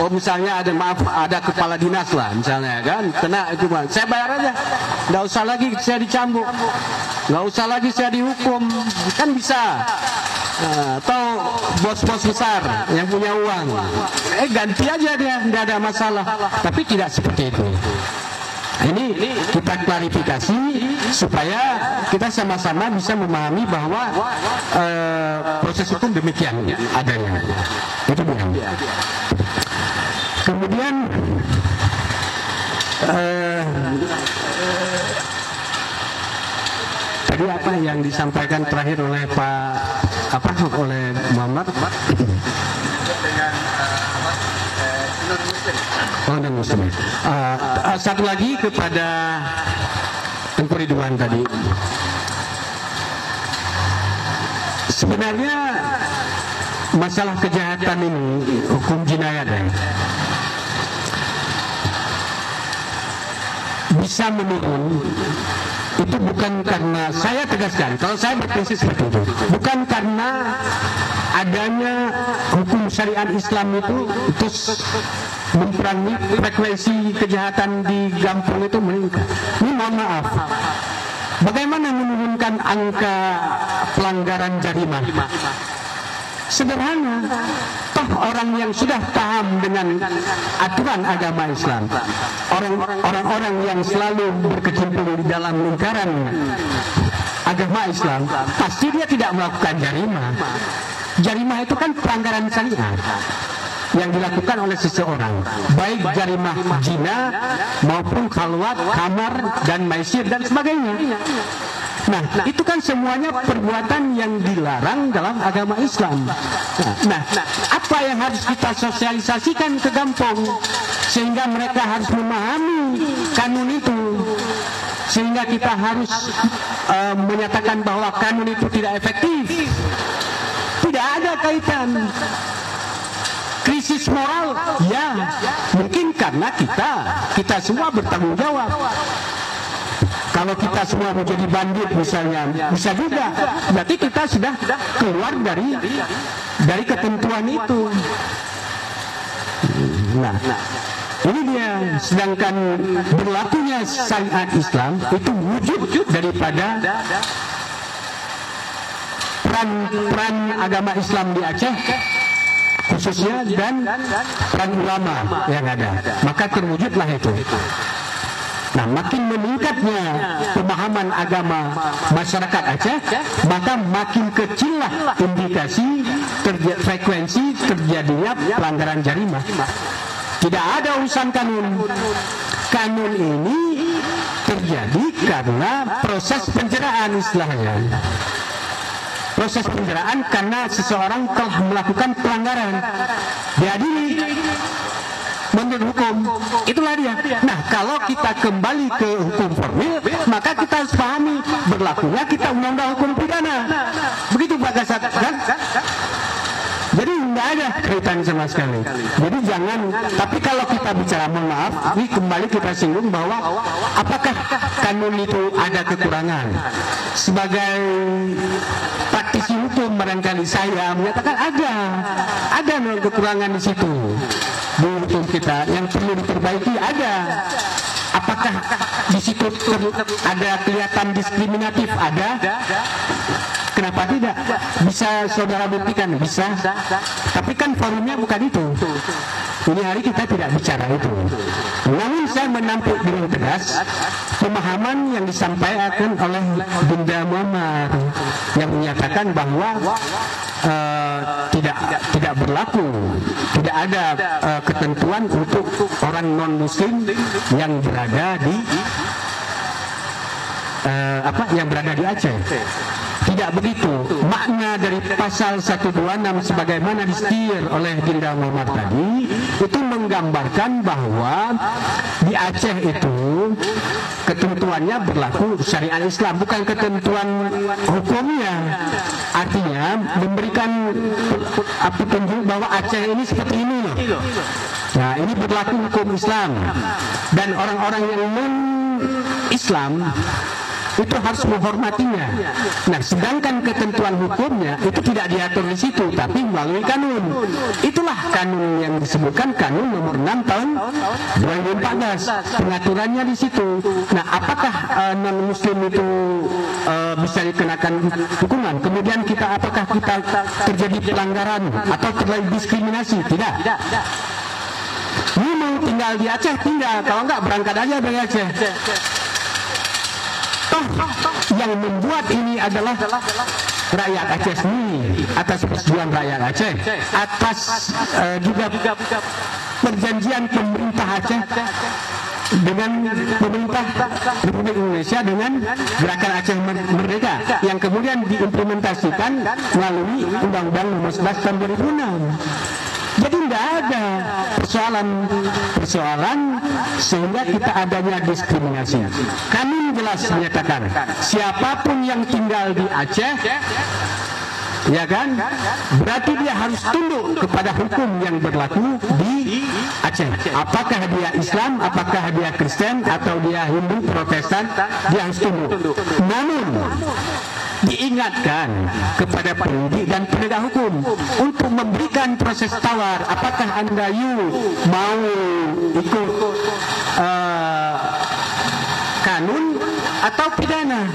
Oh misalnya ada kepala dinas lah misalnya kan kena hukuman, saya bayar aja, nggak usah lagi saya dicambuk, nggak usah lagi saya dihukum, kan bisa. Atau bos-bos besar yang punya uang, ganti aja dia, nggak ada masalah. Tapi tidak seperti itu. Ini kita klarifikasi supaya kita sama-sama bisa memahami bahwa proses hukum demikian adanya. Itu dia. Kemudian tadi apa yang disampaikan terakhir oleh oleh Muhammad dengan non-muslim. Satu lagi kepada Tengku Ridwan tadi, sebenarnya masalah kejahatan ini hukum jinayat bisa menurun itu bukan karena, saya tegaskan, kalau saya berprinsip seperti itu, bukan karena adanya hukum syariat Islam itu terus memperangi frekuensi kejahatan di kampung itu meningkat. Ini mohon maaf, bagaimana menurunkan angka pelanggaran jarimah? Sederhana, toh orang yang sudah paham dengan aturan agama Islam, orang-orang yang selalu berkecimpung di dalam lingkaran agama Islam, pasti dia tidak melakukan jarimah. Jarimah itu kan pelanggaran syariat yang dilakukan oleh seseorang, baik jarimah zina maupun khalwat, kamar dan maisir dan sebagainya. Nah, itu kan semuanya perbuatan yang dilarang dalam agama Islam. Nah, apa yang harus kita sosialisasikan ke kampung sehingga mereka harus memahami kanun itu, sehingga kita harus menyatakan bahwa kanun itu tidak efektif. Tidak ada kaitan. Krisis moral, ya, mungkin karena kita semua bertanggung jawab. Kalau kita semua menjadi bandit misalnya, bisa juga. Berarti kita sudah keluar dari ketentuan itu. Nah, ini dia. Sedangkan berlakunya syariat Islam itu wujud daripada peran agama Islam di Aceh khususnya dan peran ulama yang ada. Maka terwujudlah itu. Nah, makin meningkatnya pemahaman agama masyarakat Aceh, maka makin kecillah indikasi frekuensi terjadinya pelanggaran jarimah. Tidak ada urusan kanun. Kanun ini terjadi karena proses penjeraan istilahnya. Proses penjeraan karena seseorang telah melakukan pelanggaran, diadili menurut hukum, itulah dia. Nah, kalau kita kembali ke hukum formil, maka kita harus pahami berlakunya kita undang-undang hukum pidana. Begitu Pak Kasat, kan? Jadi nggak ada kaitan sama sekali. Jadi jangan. Tapi kalau kita bicara, mohon maaf, ini kembali kita singgung bahwa apakah kanun itu ada kekurangan? Sebagai praktisi hukum barangkali saya menyatakan ada kekurangan di situ. Di hukum kita yang perlu diperbaiki ada. Apakah di situ ada kelihatan diskriminatif? Ada. Kenapa tidak? Bisa saudara buktikan? Bisa. Tapi kan forumnya bukan itu. Ini hari kita tidak bicara itu. Namun saya menampik dengan tegas pemahaman yang disampaikan oleh Bunda Muhammad yang menyatakan bahwa tidak berlaku, tidak ada ketentuan untuk orang non muslim yang berada di yang berada di Aceh. Tidak begitu. Makna dari pasal 126 sebagaimana disetir oleh Dinda Muhammad tadi itu menggambarkan bahwa di Aceh itu ketentuannya berlaku syariat Islam, bukan ketentuan hukumnya. Artinya memberikan petunjuk bahwa Aceh ini seperti ini loh. Nah, ini berlaku hukum Islam, dan orang-orang yang non-Islam itu harus menghormatinya. Nah, sedangkan ketentuan hukumnya itu tidak diatur di situ, tapi melalui kanun. Itulah kanun yang disebutkan Kanun nomor 6 tahun 2014. Pengaturannya di situ. Nah, apakah non-Muslim itu bisa dikenakan hukuman? Kemudian apakah kita terjadi pelanggaran atau terjadi diskriminasi? Tidak. Ini mau tinggal di Aceh, tinggal. Kalau enggak, berangkat aja dari Aceh. Yang membuat ini adalah rakyat Aceh sendiri, atas persetujuan rakyat Aceh, atas juga perjanjian pemerintah Aceh dengan pemerintah Republik Indonesia dengan Gerakan Aceh Merdeka yang kemudian diimplementasikan melalui Undang-Undang Nomor 11 Tahun 2006. Jadi tidak ada persoalan sehingga kita adanya diskriminasi. Kami jelas menyatakan siapapun yang tinggal di Aceh, ya kan, berarti dia harus tunduk kepada hukum yang berlaku di Aceh. Apakah dia Islam, apakah dia Kristen, atau dia Hindu, Protestan, dia harus tunduk. Namun diingatkan kepada penyidik dan penegak hukum untuk memberikan proses tawar. Apakah Anda mau ikut kanun atau pidana?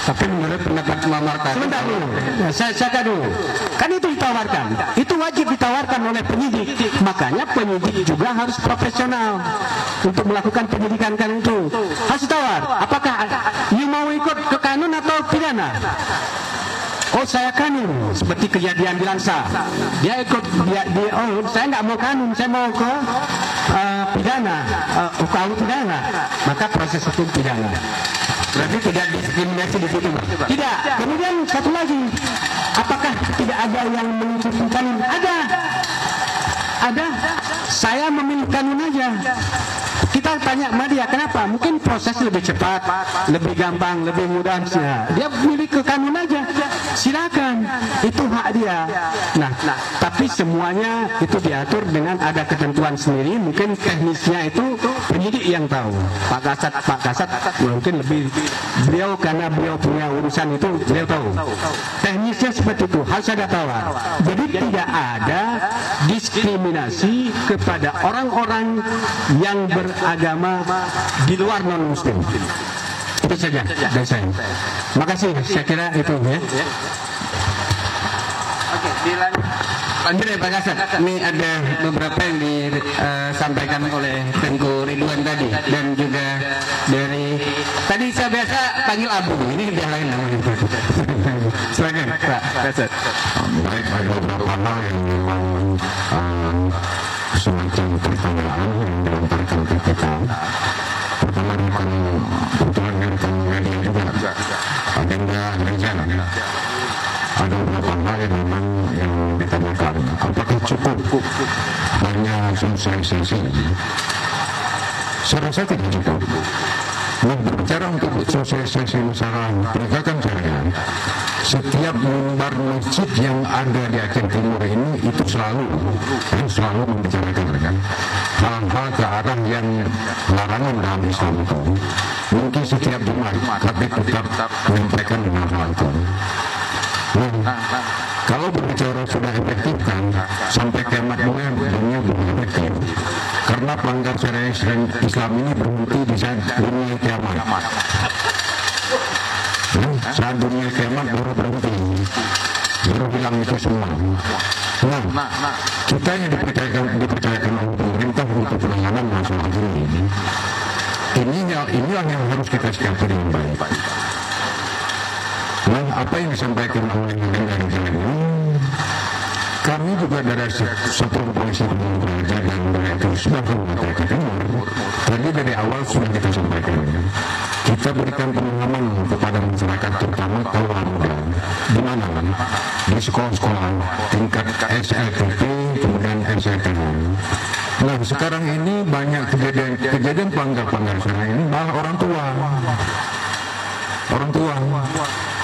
Tapi menurut pendapat Mamarta, sebentar dulu, saya dulu. Kan itu ditawarkan, itu wajib ditawarkan oleh penyidik. Makanya penyidik juga harus profesional untuk melakukan penyidikan kan itu. Harus tawar. Apakah mau ikut ke kanun atau pidana? Oh, saya kanun, seperti kejadian di Langsa. Dia ikut, oh saya nggak mau kanun, saya mau ke pidana, kalau pidana, maka proses hukum pidana. Berarti tidak diskriminasi di situ, tidak. Kemudian satu lagi, apakah tidak ada yang mengikuti kanun? Ada. Saya memilih kanun aja. Kita tanya sama dia, kenapa? Mungkin proses lebih cepat, lebih gampang, lebih mudah. Dia milih ke kanun aja. Silakan, itu hak dia. Nah, tapi semuanya itu diatur dengan ada ketentuan sendiri. Mungkin teknisnya itu penyidik yang tahu. Pak Kasat mungkin lebih, beliau karena beliau punya urusan itu, beliau tahu. Teknisnya seperti itu, harus ada tawar. Jadi tidak ada diskriminasi kepada orang-orang yang beragama di luar non-Muslim. Itu saja dari saya. Makasih, saya kira itu ya. Oke, lanjut ya Pak Kasat. Ini ada beberapa yang disampaikan oleh Tengku Ridwan tadi, dan juga dari tadi saya biasa panggil Abu, ini dia lain namanya. Silakan Pak Kasat. Baik, ada beberapa hal yang memang semacam pertanyaan yang dilontarkan ke kita. Pertama, kebetulan dengan media juga agenda rencana. Ada beberapa hal yang memang yang ditanyakan. Apakah cukup hanya sosialisasi? Saya rasa tidak cukup. Nah, berbicara untuk sosialisasi masalah penegakan syariat, setiap mimbar masjid yang ada di Aceh Timur ini itu selalu membicarakan hal-hal ke arah yang larangan dalam Islam itu. Mungkin setiap Jumat, tapi tetap menyampaikan dengan hal itu. Nah, kalau berbicara sudah efektif kan, sampai kiamat dunia belum efektif. Karena pelanggar syariat Islam ini berhenti di saat dunia kiamat. Saat dunia kiamat baru berhenti, baru bilang itu semua. Nah, kita yang dipercayakan oleh pemerintah untuk penanganan masalah ini, inilah yang harus kita sikapi dengan baik. Nah, apa yang disampaikan oleh dari ini, kami juga dari Satuan Polisi Pembangunan Raja dan dari itu sudah mengatakan Tadi dari awal sudah kita sampaikan, kita berikan pemahaman kepada masyarakat, terutama kaum muda, di mana di sekolah-sekolah tingkat SLTP kemudian SLTP. Nah sekarang ini banyak kejadian pelanggar-pelanggar sana ini malah orang tua.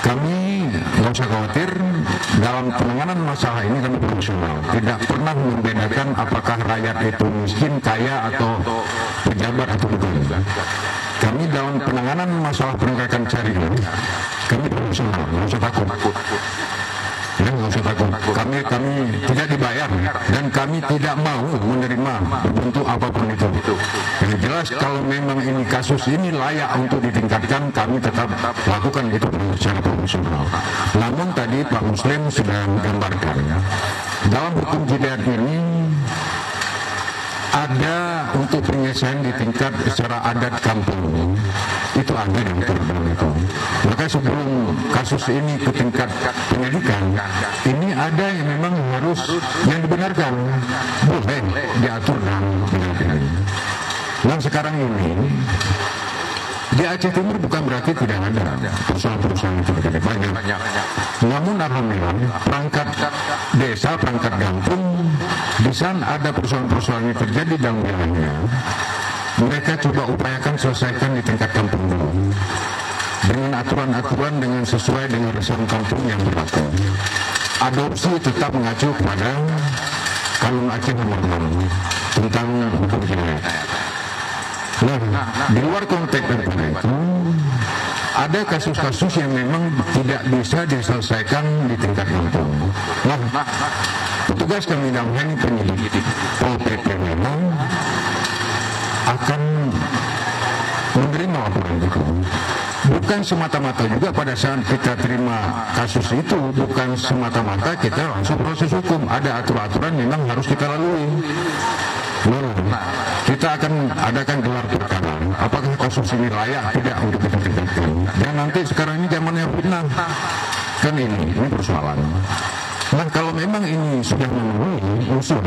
Kami nggak usah khawatir, dalam penanganan masalah ini kami profesional, tidak pernah membedakan apakah rakyat itu miskin, kaya atau pejabat atau bukan. Kami dalam penanganan masalah penegakan syariah kami profesional, nggak usah takut. Ya, nggak usah takut. Kami tidak dibayar dan kami tidak mau menerima bentuk apapun itu. Yang jelas kalau memang ini kasus ini layak untuk ditingkatkan, kami tetap lakukan itu secara profesional. Namun tadi Pak Muslim sudah menggambarkan dalam hukum jihad ini ada untuk penyelesaian di tingkat secara adat kampung, itu ada yang terdalam itu. Maka sebelum kasus ini ke tingkat penyidikan, ini ada yang memang harus yang dibenarkan, boleh diatur dalam penyidikan. Nah sekarang ini di Aceh Timur bukan berarti tidak ada perusahaan-perusahaan itu banyak. Namun alhamdulillah perangkat desa, perangkat kampung di sana ada perusahaan-perusahaan yang terjadi dalam wilayahnya. Mereka coba upayakan selesaikan di tingkat kampung dulu dengan aturan-aturan dengan sesuai dengan resahan kampung yang berlaku. Adopsi tetap mengacu kepada Kanun Aceh nomor 6 tentang hukum jinayat. Nah, di luar konteks daripada itu, ada kasus-kasus yang memang tidak bisa diselesaikan di tingkat kampung. Nah, petugas kami dalam hal ini penyidik Pol PP memang akan menerima laporan itu. Bukan semata-mata juga pada saat kita terima kasus itu, bukan semata-mata kita langsung proses hukum. Ada aturan-aturan memang harus kita lalui. Nah, kita akan adakan gelar perkara. Apakah kasus ini layak tidak untuk kita tingkatkan? Dan nanti sekarang ini zamannya fitnah. Kan ini persoalan. Nah kalau memang ini sudah memenuhi unsur,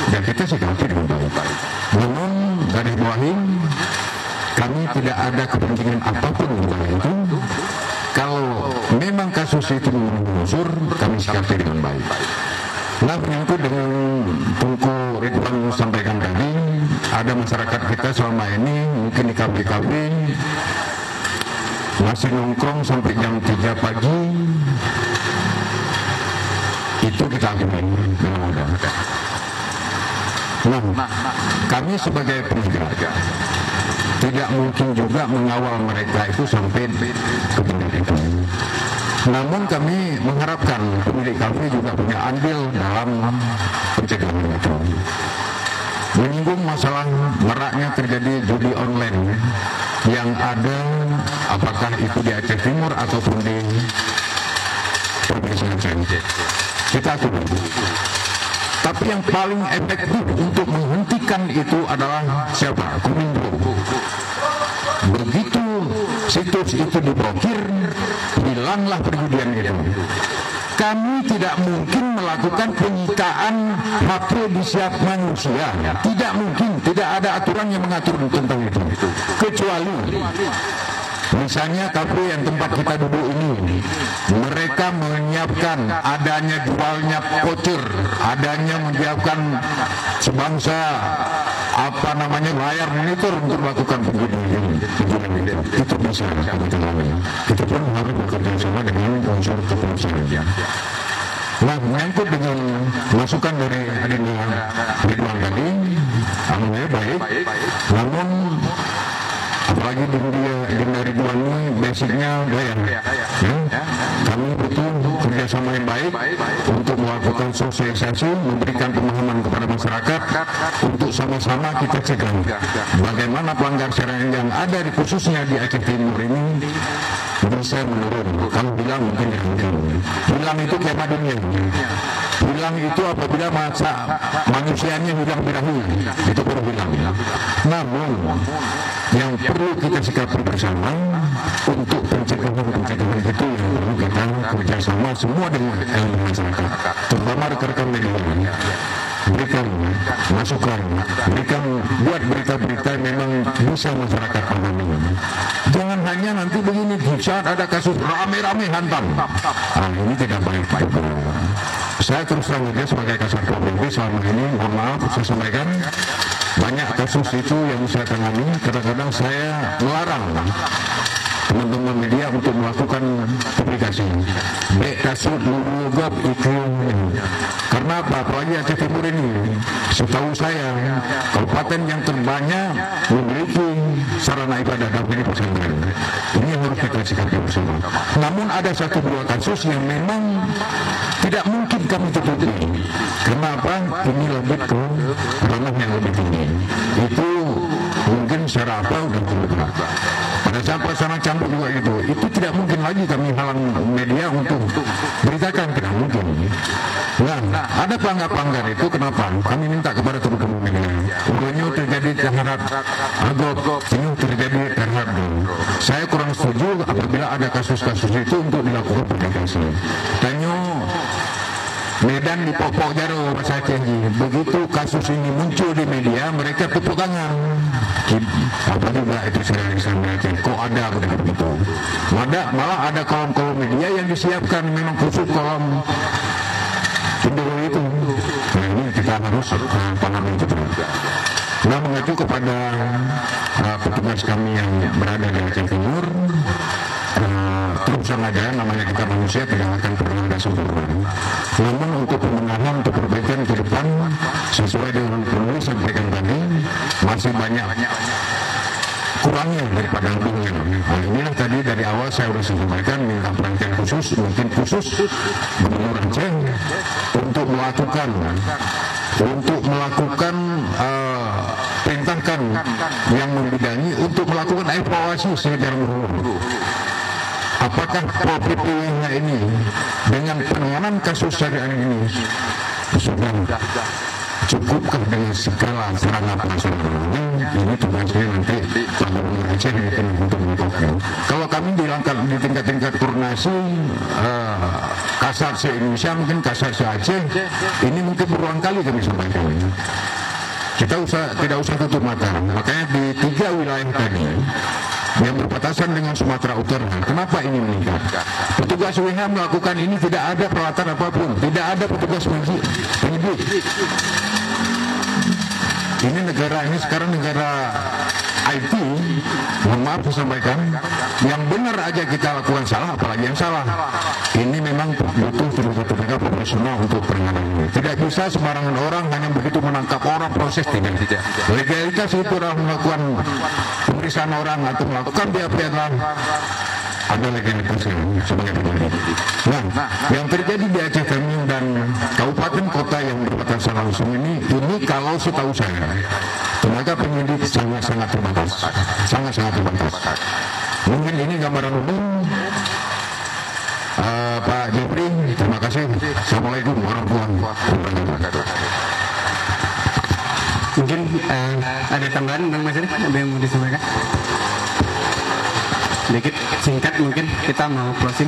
ya kita sikapi dengan baik. Namun garis bawahi, kami tidak ada kepentingan apapun mengenai itu. Kalau memang kasus itu memenuhi unsur, kami sikapi dengan baik. Nah menyangkut dengan Tungku Ridwan sampaikan tadi, ada masyarakat kita selama ini mungkin di kafe-kafe masih nongkrong sampai jam 3 pagi, itu kita akui dengan mudah. Nah, kami sebagai penegak tidak mungkin juga mengawal mereka itu sampai ke pendidik itu. Namun kami mengharapkan pemilik kafe juga punya andil dalam pencegahan itu. Menyinggung masalah maraknya terjadi judi online yang ada, apakah itu di Aceh Timur ataupun di Provinsi Aceh. Kita tunggu. Tapi yang paling efektif untuk menghentikan itu adalah siapa? Kominfo. Begitu situs itu diblokir, hilanglah perjudian itu. Kami tidak mungkin melakukan penyitaan HP di setiap manusia. Tidak mungkin, tidak ada aturan yang mengatur tentang itu. Kecuali misalnya kafe yang tempat kita duduk ini, mereka menyiapkan adanya jualnya voucher, adanya menyiapkan sebangsa layar monitor untuk melakukan penjudian itu bisa kami tangani. Itu pun harus bekerja sama dengan unsur kepolisian. Nah, menyangkut dengan masukan dari Adinda Ridwan tadi, alhamdulillah baik. Namun apalagi Adinda Ridwan ini basicnya gaya. Kami butuh kerjasama yang baik untuk melakukan sosialisasi, memberikan pemahaman kepada masyarakat untuk sama-sama kita cegah bagaimana pelanggar syariah yang ada di khususnya di Aceh Timur ini bisa menurun. Kalau bilang mungkin hilang itu kiamat dunia. Hilang itu apabila manusianya hilang birahi, itu baru hilang. Namun yang perlu kita sikapi bersama untuk pencegahan itu yang perlu kita kerjasama semua dengan elemen masyarakat, terutama rekan-rekan media. berikan masukan, berikan buat berita-berita yang memang bisa masyarakat pahami. Jangan hanya nanti begini, saat ada kasus rame-rame hantam. Ini tidak baik Pak Ibu. Saya terus terang saja sebagai Kasar Provinsi selama ini, mohon maaf saya sampaikan, banyak kasus itu yang saya tangani. Kadang-kadang saya melarang teman-teman media untuk melakukan publikasi baik kasus mengugat itu. Karena apa? Apalagi Aceh Timur ini, setahu saya kabupaten yang terbanyak memiliki sarana ibadah dan ini pesantren. Ini harus kita sikapi bersama. Namun ada satu dua kasus yang memang tidak mungkin kami tutupi. Karena apa? Ini lebih ke ranah yang lebih tinggi. Itu mungkin secara apa udah terbuka. Pada saat pelaksanaan cambuk juga itu tidak mungkin lagi kami halang media untuk beritakan, tidak mungkin. Nah, ada pelanggar-pelanggar itu kenapa? Kami minta kepada teman-teman media. Umpamanya terjadi terhadap Agop, ini terjadi terhadap. Saya kurang setuju apabila ada kasus-kasus itu untuk dilakukan publikasi. Tanya Medan di Pokok Jaro, Mas Aceh. Begitu kasus ini muncul di media, mereka tepuk tangan. Apa juga itu saya Aceh? Kok ada begitu? Malah ada kolom-kolom media yang disiapkan memang khusus kolom cenderung itu. Nah, ini kita harus pahami juga. Nah, mengacu kepada petugas kami yang berada di Aceh Timur, terus saja namanya kita manusia tidak akan pernah ada sempurna. Namun untuk pembenahan, untuk perbaikan ke depan sesuai dengan penulis sampaikan tadi, masih banyak kurangnya daripada lebihnya. Nah, inilah tadi dari awal saya sudah sampaikan, minta perhatian khusus, mungkin khusus Gubernur Aceh untuk melakukan perintahkan yang membidangi untuk melakukan evaluasi secara menyeluruh. Apakah PP-nya ini dengan penanganan kasus syariah ini sudah cukupkah dengan segala sarana prasarana? Ini tugasnya nanti Gubernur Aceh untuk menentukan. Kalau kami di tingkat-tingkat koordinasi Kasar se-Indonesia, mungkin Kasar se-Aceh, ini mungkin berulang kali kami sampaikan. Kita tidak usah tutup mata. Makanya di 3 wilayah tadi yang berbatasan dengan Sumatera Utara, kenapa ini meningkat? Petugas WH melakukan ini tidak ada peralatan apapun, tidak ada petugas penyidik. Ini negara ini sekarang negara IT, mohon maaf saya sampaikan, yang benar aja kita lakukan salah, apalagi yang salah. Ini memang butuh tenaga profesional untuk penanganan ini. Tidak bisa sembarangan orang hanya begitu menangkap orang, proses tidak. Legalitas itu adalah melakukan pemeriksaan orang atau melakukan biar ada legalitasnya sebagai pribadi. Nah, yang terjadi di Aceh Timur dan kabupaten kota yang berbatasan langsung ini kalau setahu saya tenaga penyidik sangat terbatas, sangat terbatas. Mungkin ini gambaran umum. Pak Jepri, terima kasih. Assalamualaikum warahmatullahi wabarakatuh. Mungkin ada tambahan Bang Mas, ada yang mau disampaikan? Sedikit singkat mungkin kita mau closing.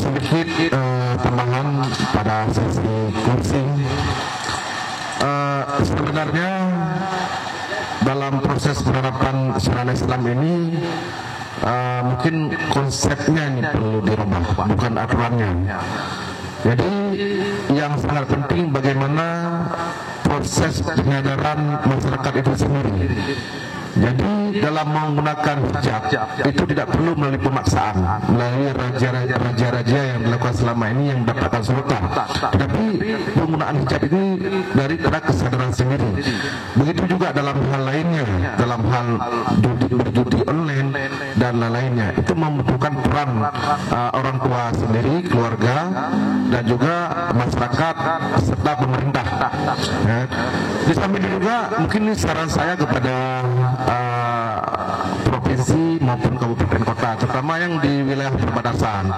Sedikit tambahan pada sesi closing. Sebenarnya dalam proses penerapan syariat Islam ini mungkin konsepnya ini perlu dirubah, bukan aturannya. Jadi yang sangat penting bagaimana proses penyadaran masyarakat itu sendiri. Jadi dalam menggunakan hijab itu tidak perlu melalui pemaksaan, melalui raja-raja yang dilakukan selama ini yang mendapatkan sultan. Tapi penggunaan hijab ini dari kesadaran sendiri. Begitu juga dalam hal lainnya, dalam hal berjudi online dan lain-lainnya, itu membutuhkan peran orang tua sendiri, keluarga, dan juga masyarakat serta pemerintah. Di samping juga mungkin ini saran saya kepada provinsi maupun kabupaten kota, terutama yang di wilayah perbatasan.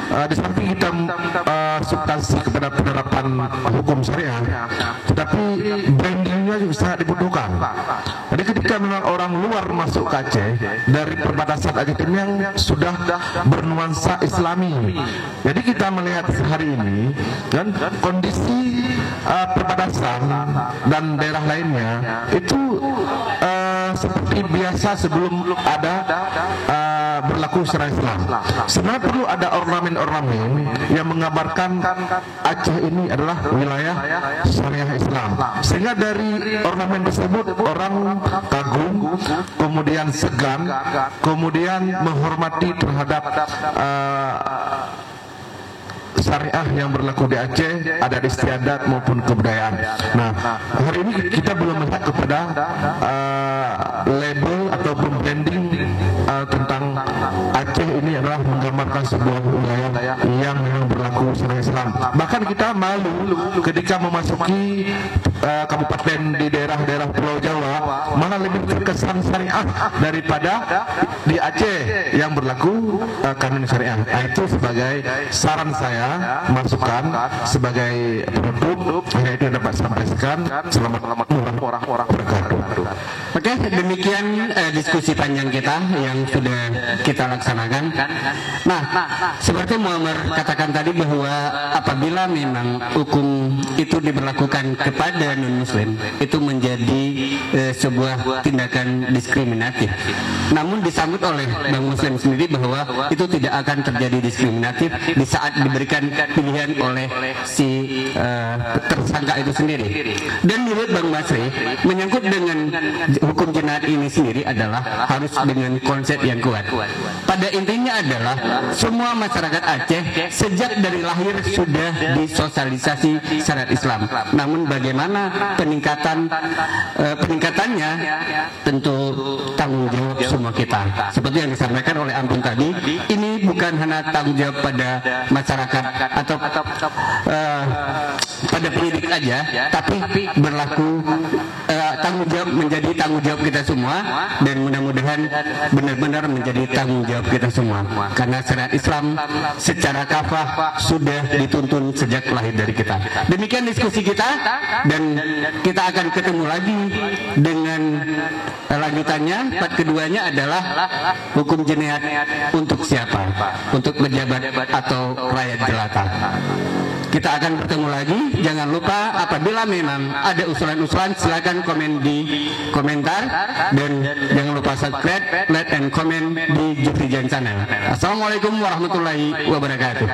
Di samping kita substansi kepada penerapan hukum syariah, tetapi brandingnya juga sangat dibutuhkan. Jadi ketika memang orang luar masuk ke Aceh dari perbatasan Aceh Temiang sudah bernuansa Islami. Jadi kita melihat hari ini dan kondisi perbatasan dan daerah lainnya itu seperti biasa sebelum ada berlaku syariat Islam. Sebenarnya perlu ada ornamen-ornamen yang mengabarkan Aceh ini adalah wilayah syariah Islam, sehingga dari ornamen tersebut orang kagum, kemudian segan, kemudian menghormati terhadap syariah yang berlaku di Aceh, adat istiadat maupun kebudayaan. Nah, hari ini kita belum melihat kepada label ataupun branding tentang Aceh ini adalah menggambarkan sebuah wilayah yang berlaku syariah Islam. Bahkan kita malu ketika memasuki kabupaten di daerah-daerah Pulau Jawa, malah lebih terkesan syariah daripada di Aceh yang berlaku kanun syariah. Nah, itu sebagai saran saya, masukan sebagai penutup, itu dapat sampaikan. Selamat orang-orang berkata. Oke, demikian diskusi panjang kita yang sudah kita laksanakan. Nah, seperti Muammar katakan tadi bahwa apabila memang hukum itu diberlakukan kepada non-muslim, itu menjadi sebuah tindakan diskriminatif. Namun disambut oleh Bang Muslim sendiri bahwa itu tidak akan terjadi diskriminatif di saat diberikan pilihan oleh si tersangka itu sendiri. Dan menurut Bang Basri, menyangkut dengan hukum jinayat ini sendiri adalah harus dengan konsep yang kuat. Pada intinya adalah semua masyarakat Aceh sejak dari lahir sudah disosialisasi syariat Islam. Namun bagaimana peningkatannya tentu tanggung jawab semua kita. Seperti yang disampaikan oleh Ampun tadi, ini bukan hanya tanggung jawab pada masyarakat atau pada pendidik aja, tapi berlaku tanggung jawab menjadi tanggung jawab kita semua, dan mudah-mudahan benar-benar menjadi tanggung jawab kita semua, karena syariat Islam secara kafah sudah dituntun sejak lahir dari kita. Demikian diskusi kita, dan kita akan ketemu lagi dengan lanjutannya. Part keduanya adalah hukum jinayat untuk siapa? Untuk pejabat atau rakyat jelata. Kita akan bertemu lagi. Jangan lupa apabila memang ada usulan-usulan silakan komen di komentar, dan jangan lupa subscribe, like, and comment di Jufri Jan Channel. Assalamualaikum warahmatullahi wabarakatuh.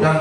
dan